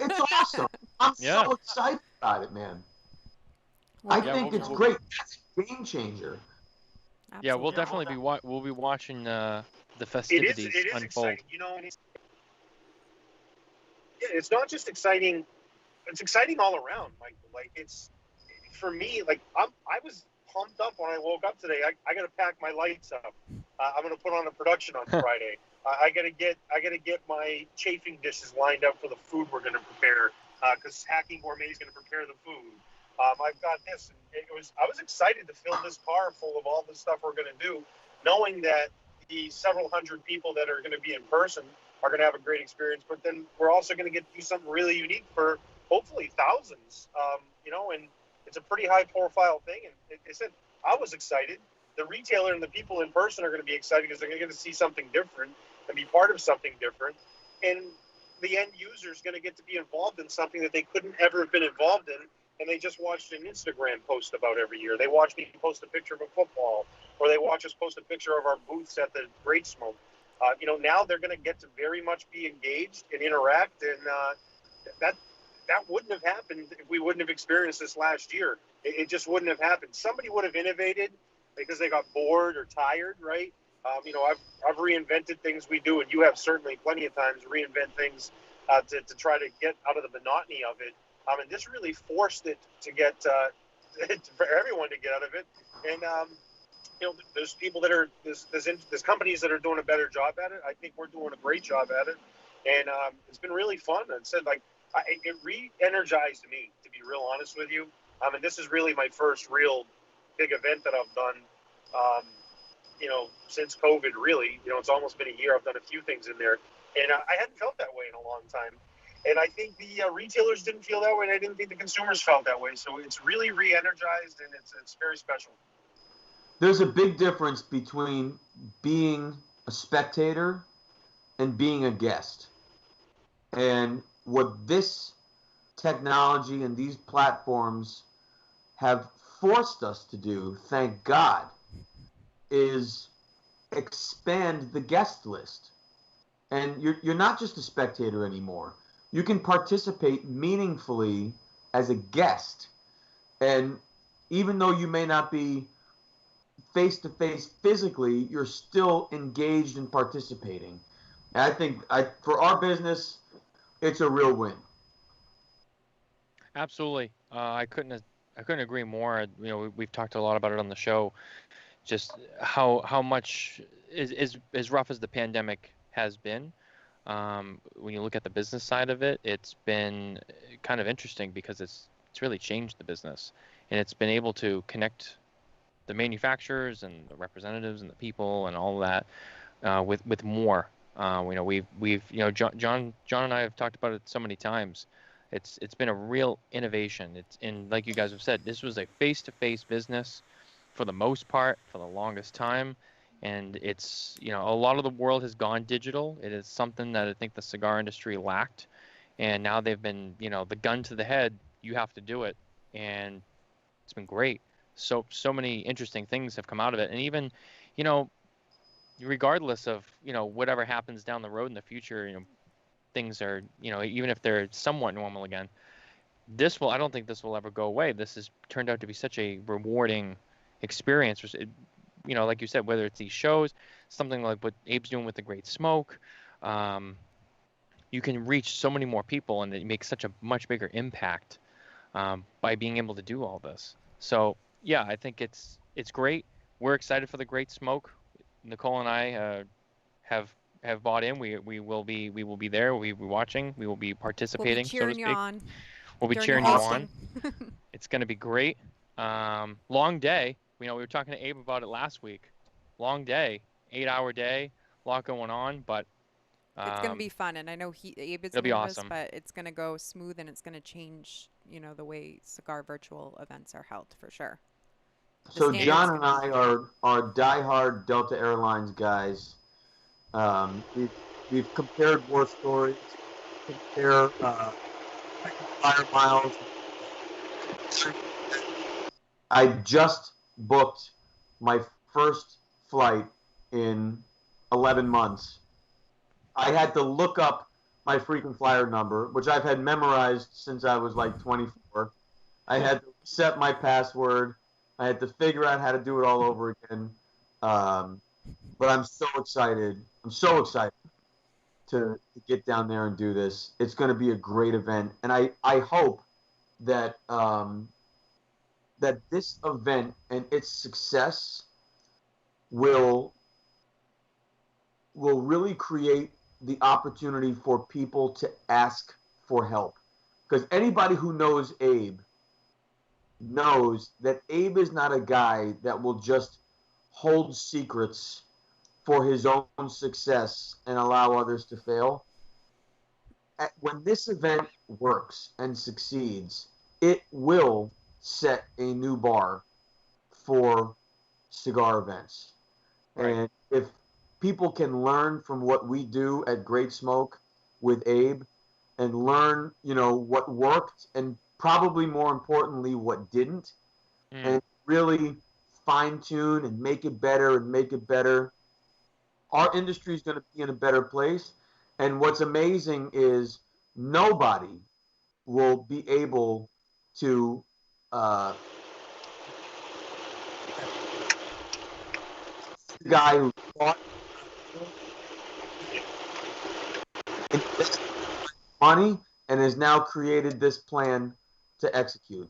C: It's awesome. I'm
B: Yeah.
C: so excited about it, man.
A: Well,
C: I
A: no,
C: think
A: you
C: it's
A: know.
C: great. That's a game changer.
B: Yeah, we'll
A: Absolutely.
B: definitely we'll be watching the
D: It
B: festivities
D: is
B: unfold.
D: exciting, and it's not just exciting. It's exciting all around, Michael. Like it's for me. Like I was pumped up when I woke up today. I got to pack my lights up. I'm going to put on a production on Friday. I got to get my chafing dishes lined up for the food we're going to prepare because Hacking Gourmet is going to prepare the food. I've got this. And I was excited to fill this car full of all the stuff we're going to do, knowing that the several hundred people that are going to be in person are going to have a great experience. But then we're also going to get to do something really unique for hopefully thousands. And it's a pretty high profile thing. And they said I was excited. The retailer and the people in person are going to be excited because they're going to get to see something different and be part of something different. And the end user is going to get to be involved in something that they couldn't ever have been involved in. And they just watched an Instagram post about every year. They watch me post a picture of a football, or they watch us post a picture of our booths at the Great Smoke. Now they're going to get to very much be engaged and interact, and that wouldn't have happened if we wouldn't have experienced this last year. It just wouldn't have happened. Somebody would have innovated because they got bored or tired, right? I've reinvented things we do, and you have certainly plenty of times reinvent things to try to get out of the monotony of it. And this really forced it to get for everyone to get out of it. And there's people that are there's companies that are doing a better job at it. I think we're doing a great job at it, and it's been really fun. And said it re-energized me, to be real honest with you. And this is really my first real big event that I've done. Since COVID, really, it's almost been a year. I've done a few things in there, and I hadn't felt that way in a long time. And I think the retailers didn't feel that way, and I didn't think the consumers felt that way. So it's really re-energized, and it's very special.
C: There's a big difference between being a spectator and being a guest. And what this technology and these platforms have forced us to do, thank God, is expand the guest list. And you're not just a spectator anymore. You can participate meaningfully as a guest. And even though you may not be face-to-face physically, you're still engaged and participating. And I think for our business, it's a real win.
B: Absolutely. I couldn't agree more. We've talked a lot about it on the show. Just how much is as rough as the pandemic has been. When you look at the business side of it, it's been kind of interesting because it's really changed the business, and it's been able to connect the manufacturers and the representatives and the people and all of that with more. We've John and I have talked about it so many times. It's been a real innovation. Like you guys have said, this was a face-to-face business for the most part for the longest time. And it's, a lot of the world has gone digital. It is something that I think the cigar industry lacked. And now they've been, the gun to the head, you have to do it. And it's been great. So many interesting things have come out of it. And even, regardless of, whatever happens down the road in the future, things are, even if they're somewhat normal again, I don't think this will ever go away. This has turned out to be such a rewarding experience. Like you said, whether it's these shows, something like what Abe's doing with the Great Smoke, you can reach so many more people, and it makes such a much bigger impact by being able to do all this. So yeah, I think it's great. We're excited for the Great Smoke. Nicole and I have bought in. We will be there. We'll be watching. We will be participating.
A: We'll be cheering
B: so to
A: you
B: speak.
A: on.
B: We'll be cheering you on. It's going to be great. Long day. We were talking to Abe about it last week. Long day, 8-hour day, a lot going on, but
A: it's going to be fun. And I know Abe is
B: it'll be
A: nervous,
B: awesome.
A: but it's going to go smooth, and it's going to change, the way cigar virtual events are held for sure.
C: So John and I are diehard Delta Airlines guys. We've compared war stories, fire miles. I just booked my first flight in 11 months. I had to look up my frequent flyer number, which I've had memorized since I was like 24. I had to set my password. I had to figure out how to do it all over again. But I'm so excited. I'm so excited to get down there and do this. It's going to be a great event, and I hope that that this event and its success will really create the opportunity for people to ask for help. Because anybody who knows Abe knows that Abe is not a guy that will just hold secrets for his own success and allow others to fail. When this event works and succeeds, it will set a new bar for cigar events.
B: Right.
C: And if people can learn from what we do at Great Smoke with Abe and learn, what worked and probably more importantly, what didn't, and really fine tune and make it better and make it better, our industry is going to be in a better place. And what's amazing is nobody will be able to the guy who fought invested money and has now created this plan to execute.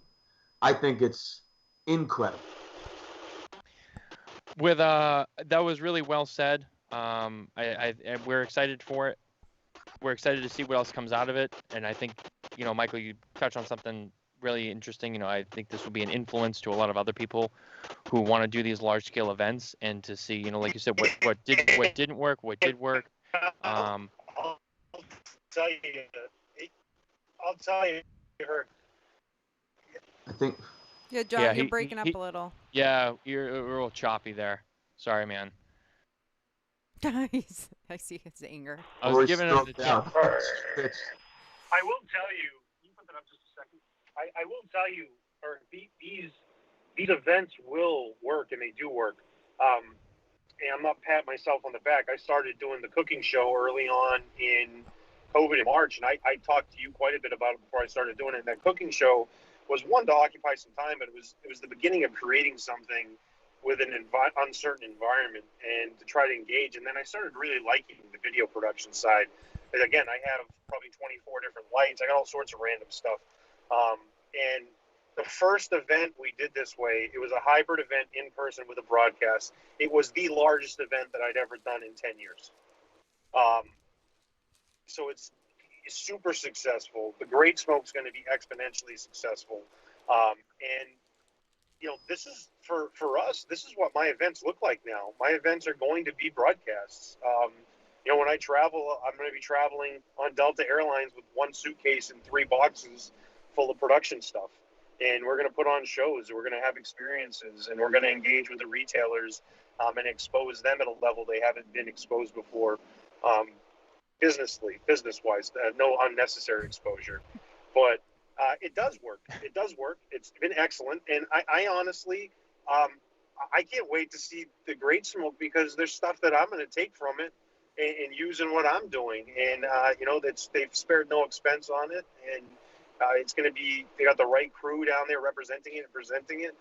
C: I think it's incredible.
B: With that was really well said. We're excited for it. We're excited to see what else comes out of it. And I think, Michael, you touched on something really interesting. I think this will be an influence to a lot of other people who want to do these large scale events, and to see, like you said, what didn't work, what did work.
D: I'll tell you, Herc.
C: I think.
A: Yeah, John, you're breaking up a little.
B: Yeah, you're a little choppy there. Sorry, man.
A: Guys, I see his anger.
B: I was giving him the
D: I
B: tip.
D: will tell you. Can you put that up just a second? I will tell you, or these events will work, and they do work. And I'm not patting myself on the back. I started doing the cooking show early on in COVID in March, and I talked to you quite a bit about it before I started doing it. And that cooking show was one to occupy some time, but it was the beginning of creating something with an uncertain environment and to try to engage. And then I started really liking the video production side. And again, I have probably 24 different lights. I got all sorts of random stuff. And the first event we did this way, it was a hybrid event in person with a broadcast. It was the largest event that I'd ever done in 10 years. So it's super successful. The Great Smoke's going to be exponentially successful. And this is for us, this is what my events look like now. My events are going to be broadcasts. When I travel, I'm going to be traveling on Delta Airlines with one suitcase and 3 boxes full of production stuff. And we're going to put on shows, we're going to have experiences, and we're going to engage with the retailers and expose them at a level they haven't been exposed before, business-wise, no unnecessary exposure. But it does work. It does work. It's been excellent. And I honestly, I can't wait to see the Great Smoke, because there's stuff that I'm going to take from it and use in what I'm doing. And, they've spared no expense on it. And it's going to be, they got the right crew down there representing it and presenting it.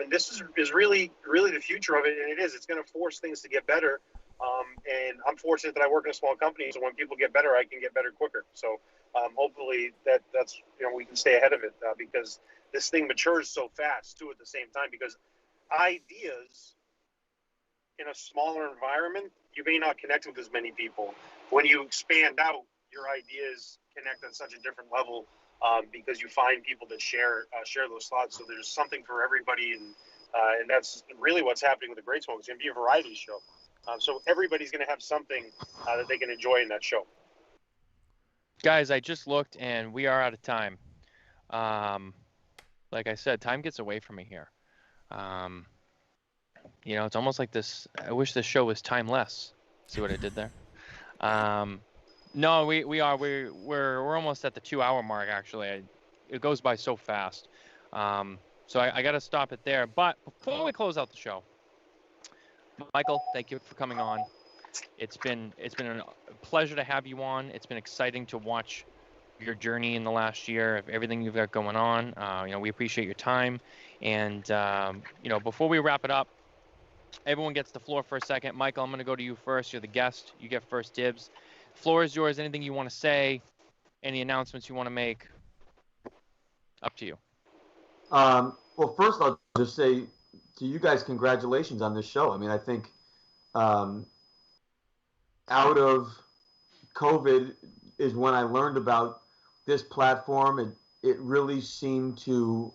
D: And this is really, really the future of it. And it is. It's going to force things to get better. And I'm fortunate that I work in a small company, so when people get better, I can get better quicker. So hopefully that's we can stay ahead of it, because this thing matures so fast too at the same time, because ideas in a smaller environment, you may not connect with as many people. When you expand out, your ideas connect on such a different level, because you find people that share those thoughts. So there's something for everybody, and that's really what's happening with the Great Smoke. It's going to be a variety show. So everybody's going to have something that they can enjoy in that show.
B: Guys, I just looked, and we are out of time. Like I said, time gets away from me here. It's almost like this. I wish this show was timeless. See what I did there? No, we're almost at the 2-hour mark. Actually, it goes by so fast. So I got to stop it there. But before we close out the show, Michael, thank you for coming on. It's been a pleasure to have you on. It's been exciting to watch your journey in the last year of everything you've got going on. We appreciate your time. And before we wrap it up, everyone gets the floor for a second. Michael, I'm going to go to you first. You're the guest. You get first dibs. Floor is yours. Anything you want to say? Any announcements you want to make? Up to you.
C: Well, first I'll just say to you guys, congratulations on this show. I mean, I think out of COVID is when I learned about this platform. It really seemed to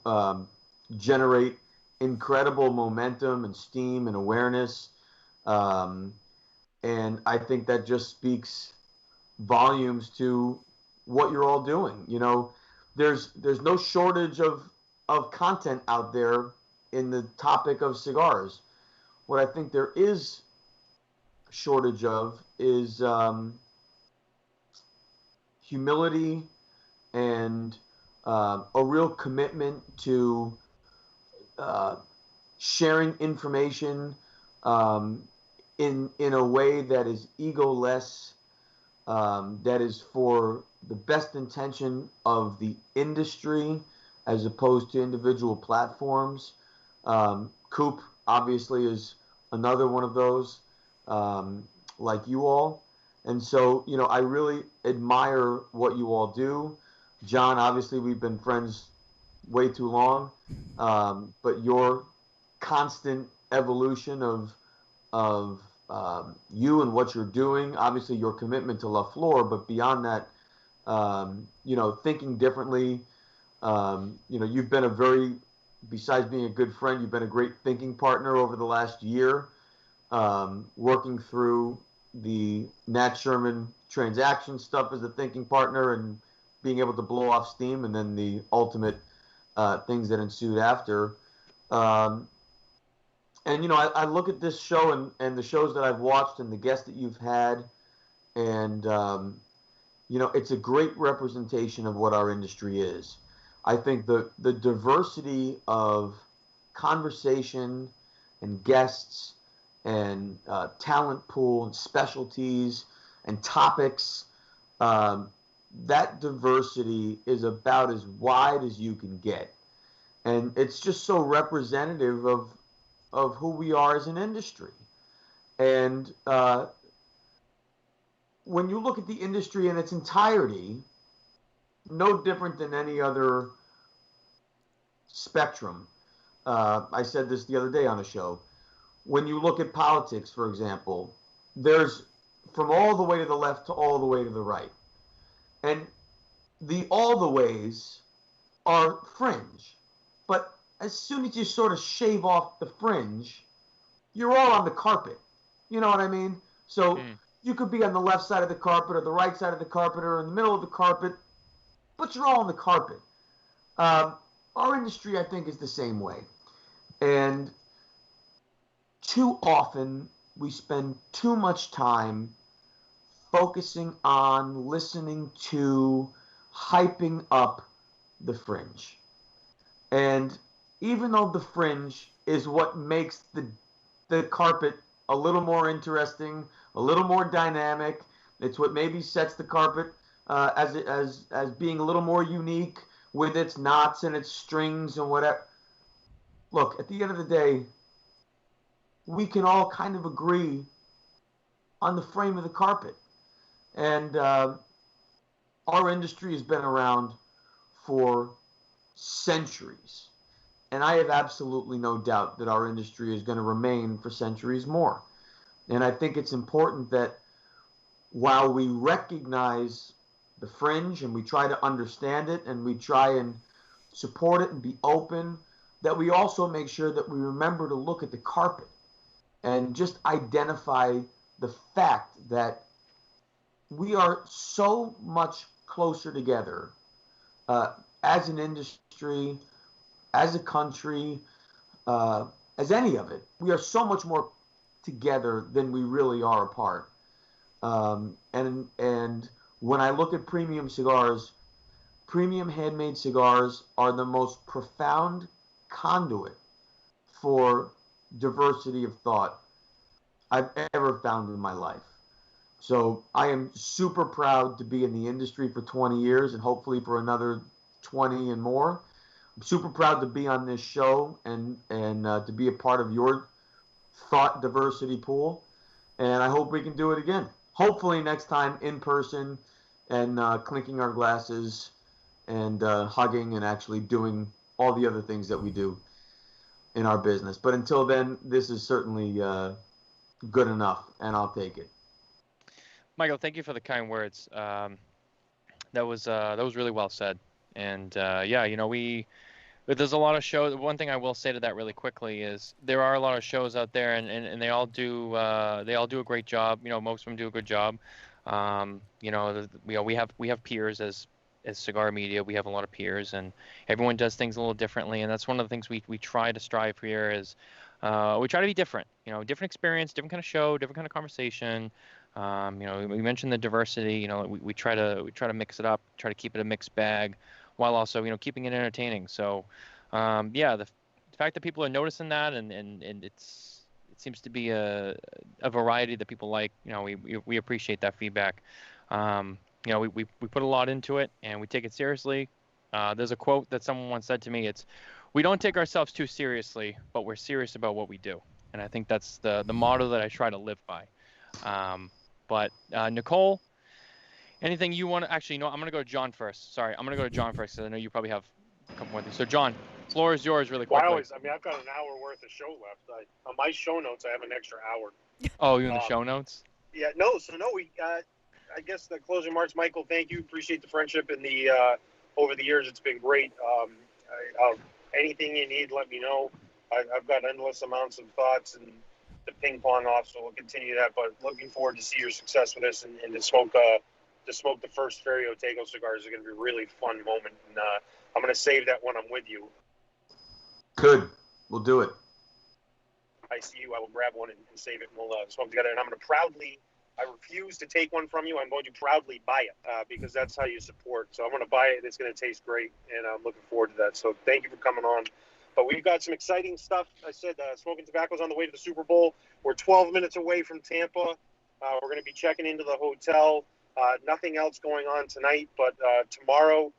C: generate incredible momentum and steam and awareness. And I think that just speaks volumes to what you're all doing. There's no shortage of content out there in the topic of cigars. What I think there is a shortage of is humility and a real commitment to sharing information in a way that is egoless, that is for the best intention of the industry as opposed to individual platforms. Coop obviously is another one of those, like you all. And so, I really admire what you all do. John, obviously, we've been friends way too long, but your constant evolution of you and what you're doing, obviously your commitment to La Flor, but beyond that, thinking differently. You've been besides being a good friend, you've been a great thinking partner over the last year, working through the Nat Sherman transaction stuff as a thinking partner and being able to blow off steam, and then the ultimate things that ensued after. I look at this show and the shows that I've watched and the guests that you've had, and it's a great representation of what our industry is. I think the diversity of conversation and guests and talent pool and specialties and topics, that diversity is about as wide as you can get. And it's just so representative of who we are as an industry. And when you look at the industry in its entirety, no different than any other spectrum. I said this the other day on a show. When you look at politics, for example, there's from all the way to the left to all the way to the right. And all the ways are fringe. But as soon as you sort of shave off the fringe, you're all on the carpet. You know what I mean? So you could be on the left side of the carpet or the right side of the carpet or in the middle of the carpet, but you're all on the carpet. Our industry, I think, is the same way. And too often we spend too much time focusing on listening to, hyping up the fringe. And even though the fringe is what makes the carpet a little more interesting, a little more dynamic, it's what maybe sets the carpet as being a little more unique with its knots and its strings and whatever. Look, at the end of the day, we can all kind of agree on the frame of the carpet. And our industry has been around for centuries. And I have absolutely no doubt that our industry is going to remain for centuries more. And I think it's important that while we recognize the fringe and we try to understand it and we try and support it and be open, that we also make sure that we remember to look at the carpet and just identify the fact that we are so much closer together as an industry, as a country, as any of it. We are so much more together than we really are apart. And when I look at premium cigars, premium handmade cigars are the most profound conduit for diversity of thought. I've ever found in my life. So I am super proud to be in the industry for 20 years and hopefully for another 20 and more. I'm super proud to be on this show and to be a part of your thought diversity pool. And I hope we can do it again. Hopefully next time in person and clinking our glasses and hugging and actually doing all the other things that we do in our business. But until then, this is certainly good enough, and I'll take it.
B: Michael, thank you for the kind words. That was really well said. And yeah, there's a lot of shows. One thing I will say to that really quickly is there are a lot of shows out there, and they all do a great job. Most of them do a good job. We have peers as cigar media. We have a lot of peers, and everyone does things a little differently. And that's one of the things we try to strive for here is we try to be different. Different experience, different kind of show, different kind of conversation. We mentioned the diversity. We try to mix it up, try to keep it a mixed bag, while also keeping it entertaining. So yeah, the fact that people are noticing that and it seems to be a variety that people like. We appreciate that feedback. We put a lot into it and we take it seriously. There's a quote that someone once said to me. It's, "We don't take ourselves too seriously, but we're serious about what we do." And I think that's the motto that I try to live by. But Nicole, anything you want to actually? No, I'm going to go to John first. Sorry, I'm going to go to John first because I know you probably have a couple more things. So John, floor is yours really quickly.
D: Well, I've got an hour worth of show left. On my show notes, I have an extra hour.
B: Oh, you in the show notes?
D: Yeah, no. So no, I guess the closing remarks, Michael. Thank you. Appreciate the friendship and the over the years. It's been great. Anything you need, let me know. I've got endless amounts of thoughts and to ping pong off, so we'll continue that. But looking forward to see your success with this and to smoke the first Ferio Tego cigars is going to be a really fun moment. And I'm going to save that when I'm with you.
C: Good. We'll do it.
D: I see you. I will grab one and save it, and we'll smoke together. And I'm going to proudly. I refuse to take one from you. I'm going to proudly buy it because that's how you support. So I'm going to buy it. It's going to taste great, and I'm looking forward to that. So thank you for coming on. But we've got some exciting stuff. I said Smokin Tabacco's on the way to the Super Bowl. We're 12 minutes away from Tampa. We're going to be checking into the hotel. Nothing else going on tonight, but tomorrow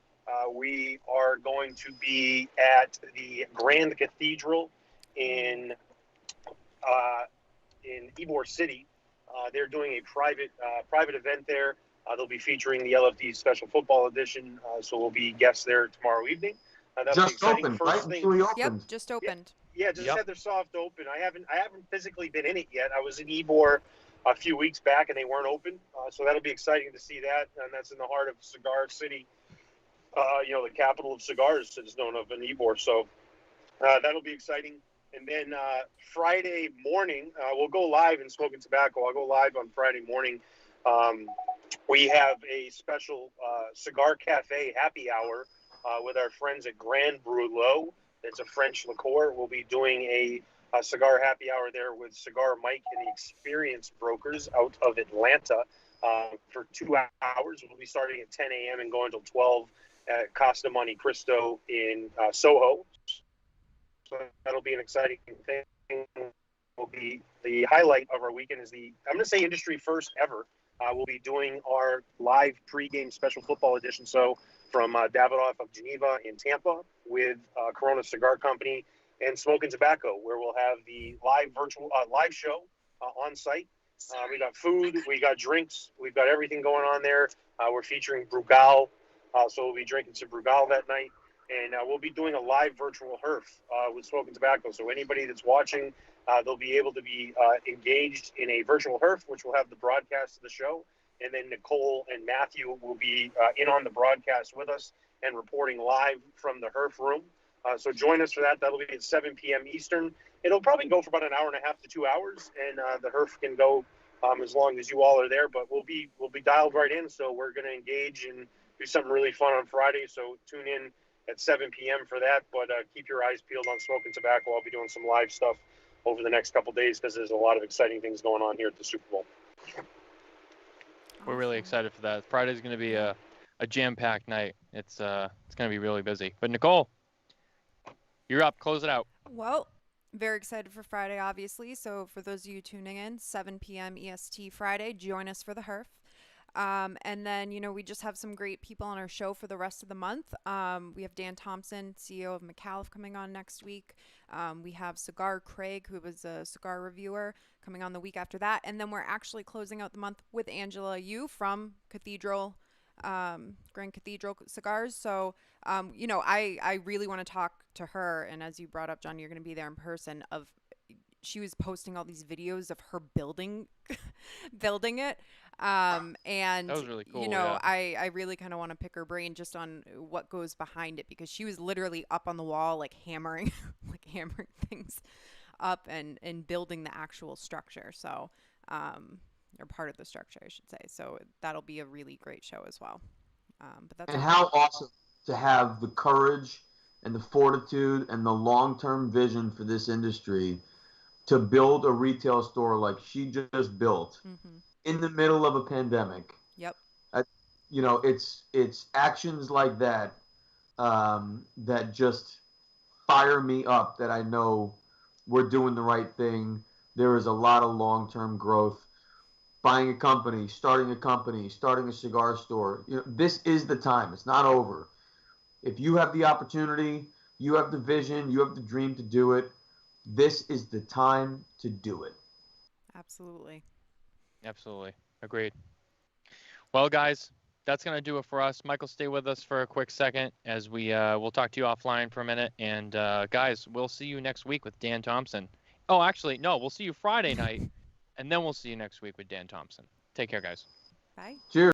D: we are going to be at the Grand Cathedral in Ybor City. They're doing a private event there. They'll be featuring the LFD Special Football Edition, so we'll be guests there tomorrow evening.
C: Just opened, right?
A: Yep, just opened.
D: Yeah, just had their soft open. I haven't physically been in it yet. I was in Ybor a few weeks back, and they weren't open, so that'll be exciting to see that. And that's in the heart of Cigar City, the capital of cigars, as known of in Ybor. So that'll be exciting. And then Friday morning, we'll go live in Smokin Tabacco. I'll go live on Friday morning. We have a special cigar cafe happy hour with our friends at Grand Brûlot. It's a French liqueur. We'll be doing a cigar happy hour there with Cigar Mike and the Experience Brokers out of Atlanta for 2 hours. We'll be starting at 10 a.m. and going until 12 at Costa Monte Cristo in Soho. So that'll be an exciting thing. Will be the highlight of our weekend is I'm going to say industry first ever. We'll be doing our live pregame special football edition. So from Davidoff of Geneva in Tampa with Corona Cigar Company and Smokin Tabacco, where we'll have the live show on site. We got food, we got drinks, we've got everything going on there. We're featuring Brugal, so we'll be drinking some Brugal that night. And we'll be doing a live virtual herf with Smokin Tabacco. So anybody that's watching, they'll be able to be engaged in a virtual herf, which will have the broadcast of the show. And then Nicole and Matthew will be in on the broadcast with us and reporting live from the herf room. So join us for that. That'll be at 7 p.m. Eastern. It'll probably go for about an hour and a half to 2 hours, and the herf can go as long as you all are there. But we'll be dialed right in. So we're going to engage and do something really fun on Friday. So tune in at 7 p.m. for that, but keep your eyes peeled on Smokin Tabacco. I'll be doing some live stuff over the next couple days because there's a lot of exciting things going on here at the Super Bowl.
B: We're really excited for that. Friday's going to be a jam-packed night. It's going to be really busy. But Nicole, you're up. Close it out.
A: Well, Very excited for Friday, obviously. So for those of you tuning in, 7 p.m. EST Friday, join us for the HERF. And then, we just have some great people on our show for the rest of the month. We have Dan Thompson, CEO of McAuliffe, coming on next week. We have Cigar Craig, who was a cigar reviewer, coming on the week after that. And then we're actually closing out the month with Angela Yu from Cathedral, Grand Cathedral Cigars. So, I really want to talk to her. And as you brought up, John, you're going to be there in person. She was posting all these videos of her building it. And
B: That was really cool. Yeah.
A: I really kind of want to pick her brain just on what goes behind it, because she was literally up on the wall, like hammering hammering things up and building the actual structure. So, or part of the structure, I should say. So that'll be a really great show as well. But that's
C: And
A: all.
C: how awesome to have the courage and the fortitude and the long-term vision for this industry to build a retail store like she just built
A: Mm-hmm.
C: in the middle of a pandemic.
A: Yep.
C: It's actions like that that just fire me up, that I know we're doing the right thing. There is a lot of long-term growth. Buying a company, starting a cigar store. This is the time. It's not over. If you have the opportunity, you have the vision, you have the dream to do it, this is the time to do it.
A: Absolutely.
B: Absolutely. Agreed. Well, guys, that's going to do it for us. Michael, stay with us for a quick second as we'll talk to you offline for a minute. And guys, we'll see you next week with Dan Thompson. Oh, actually, no, we'll see you Friday night, and then we'll see you next week with Dan Thompson. Take care, guys.
A: Bye.
C: Cheers.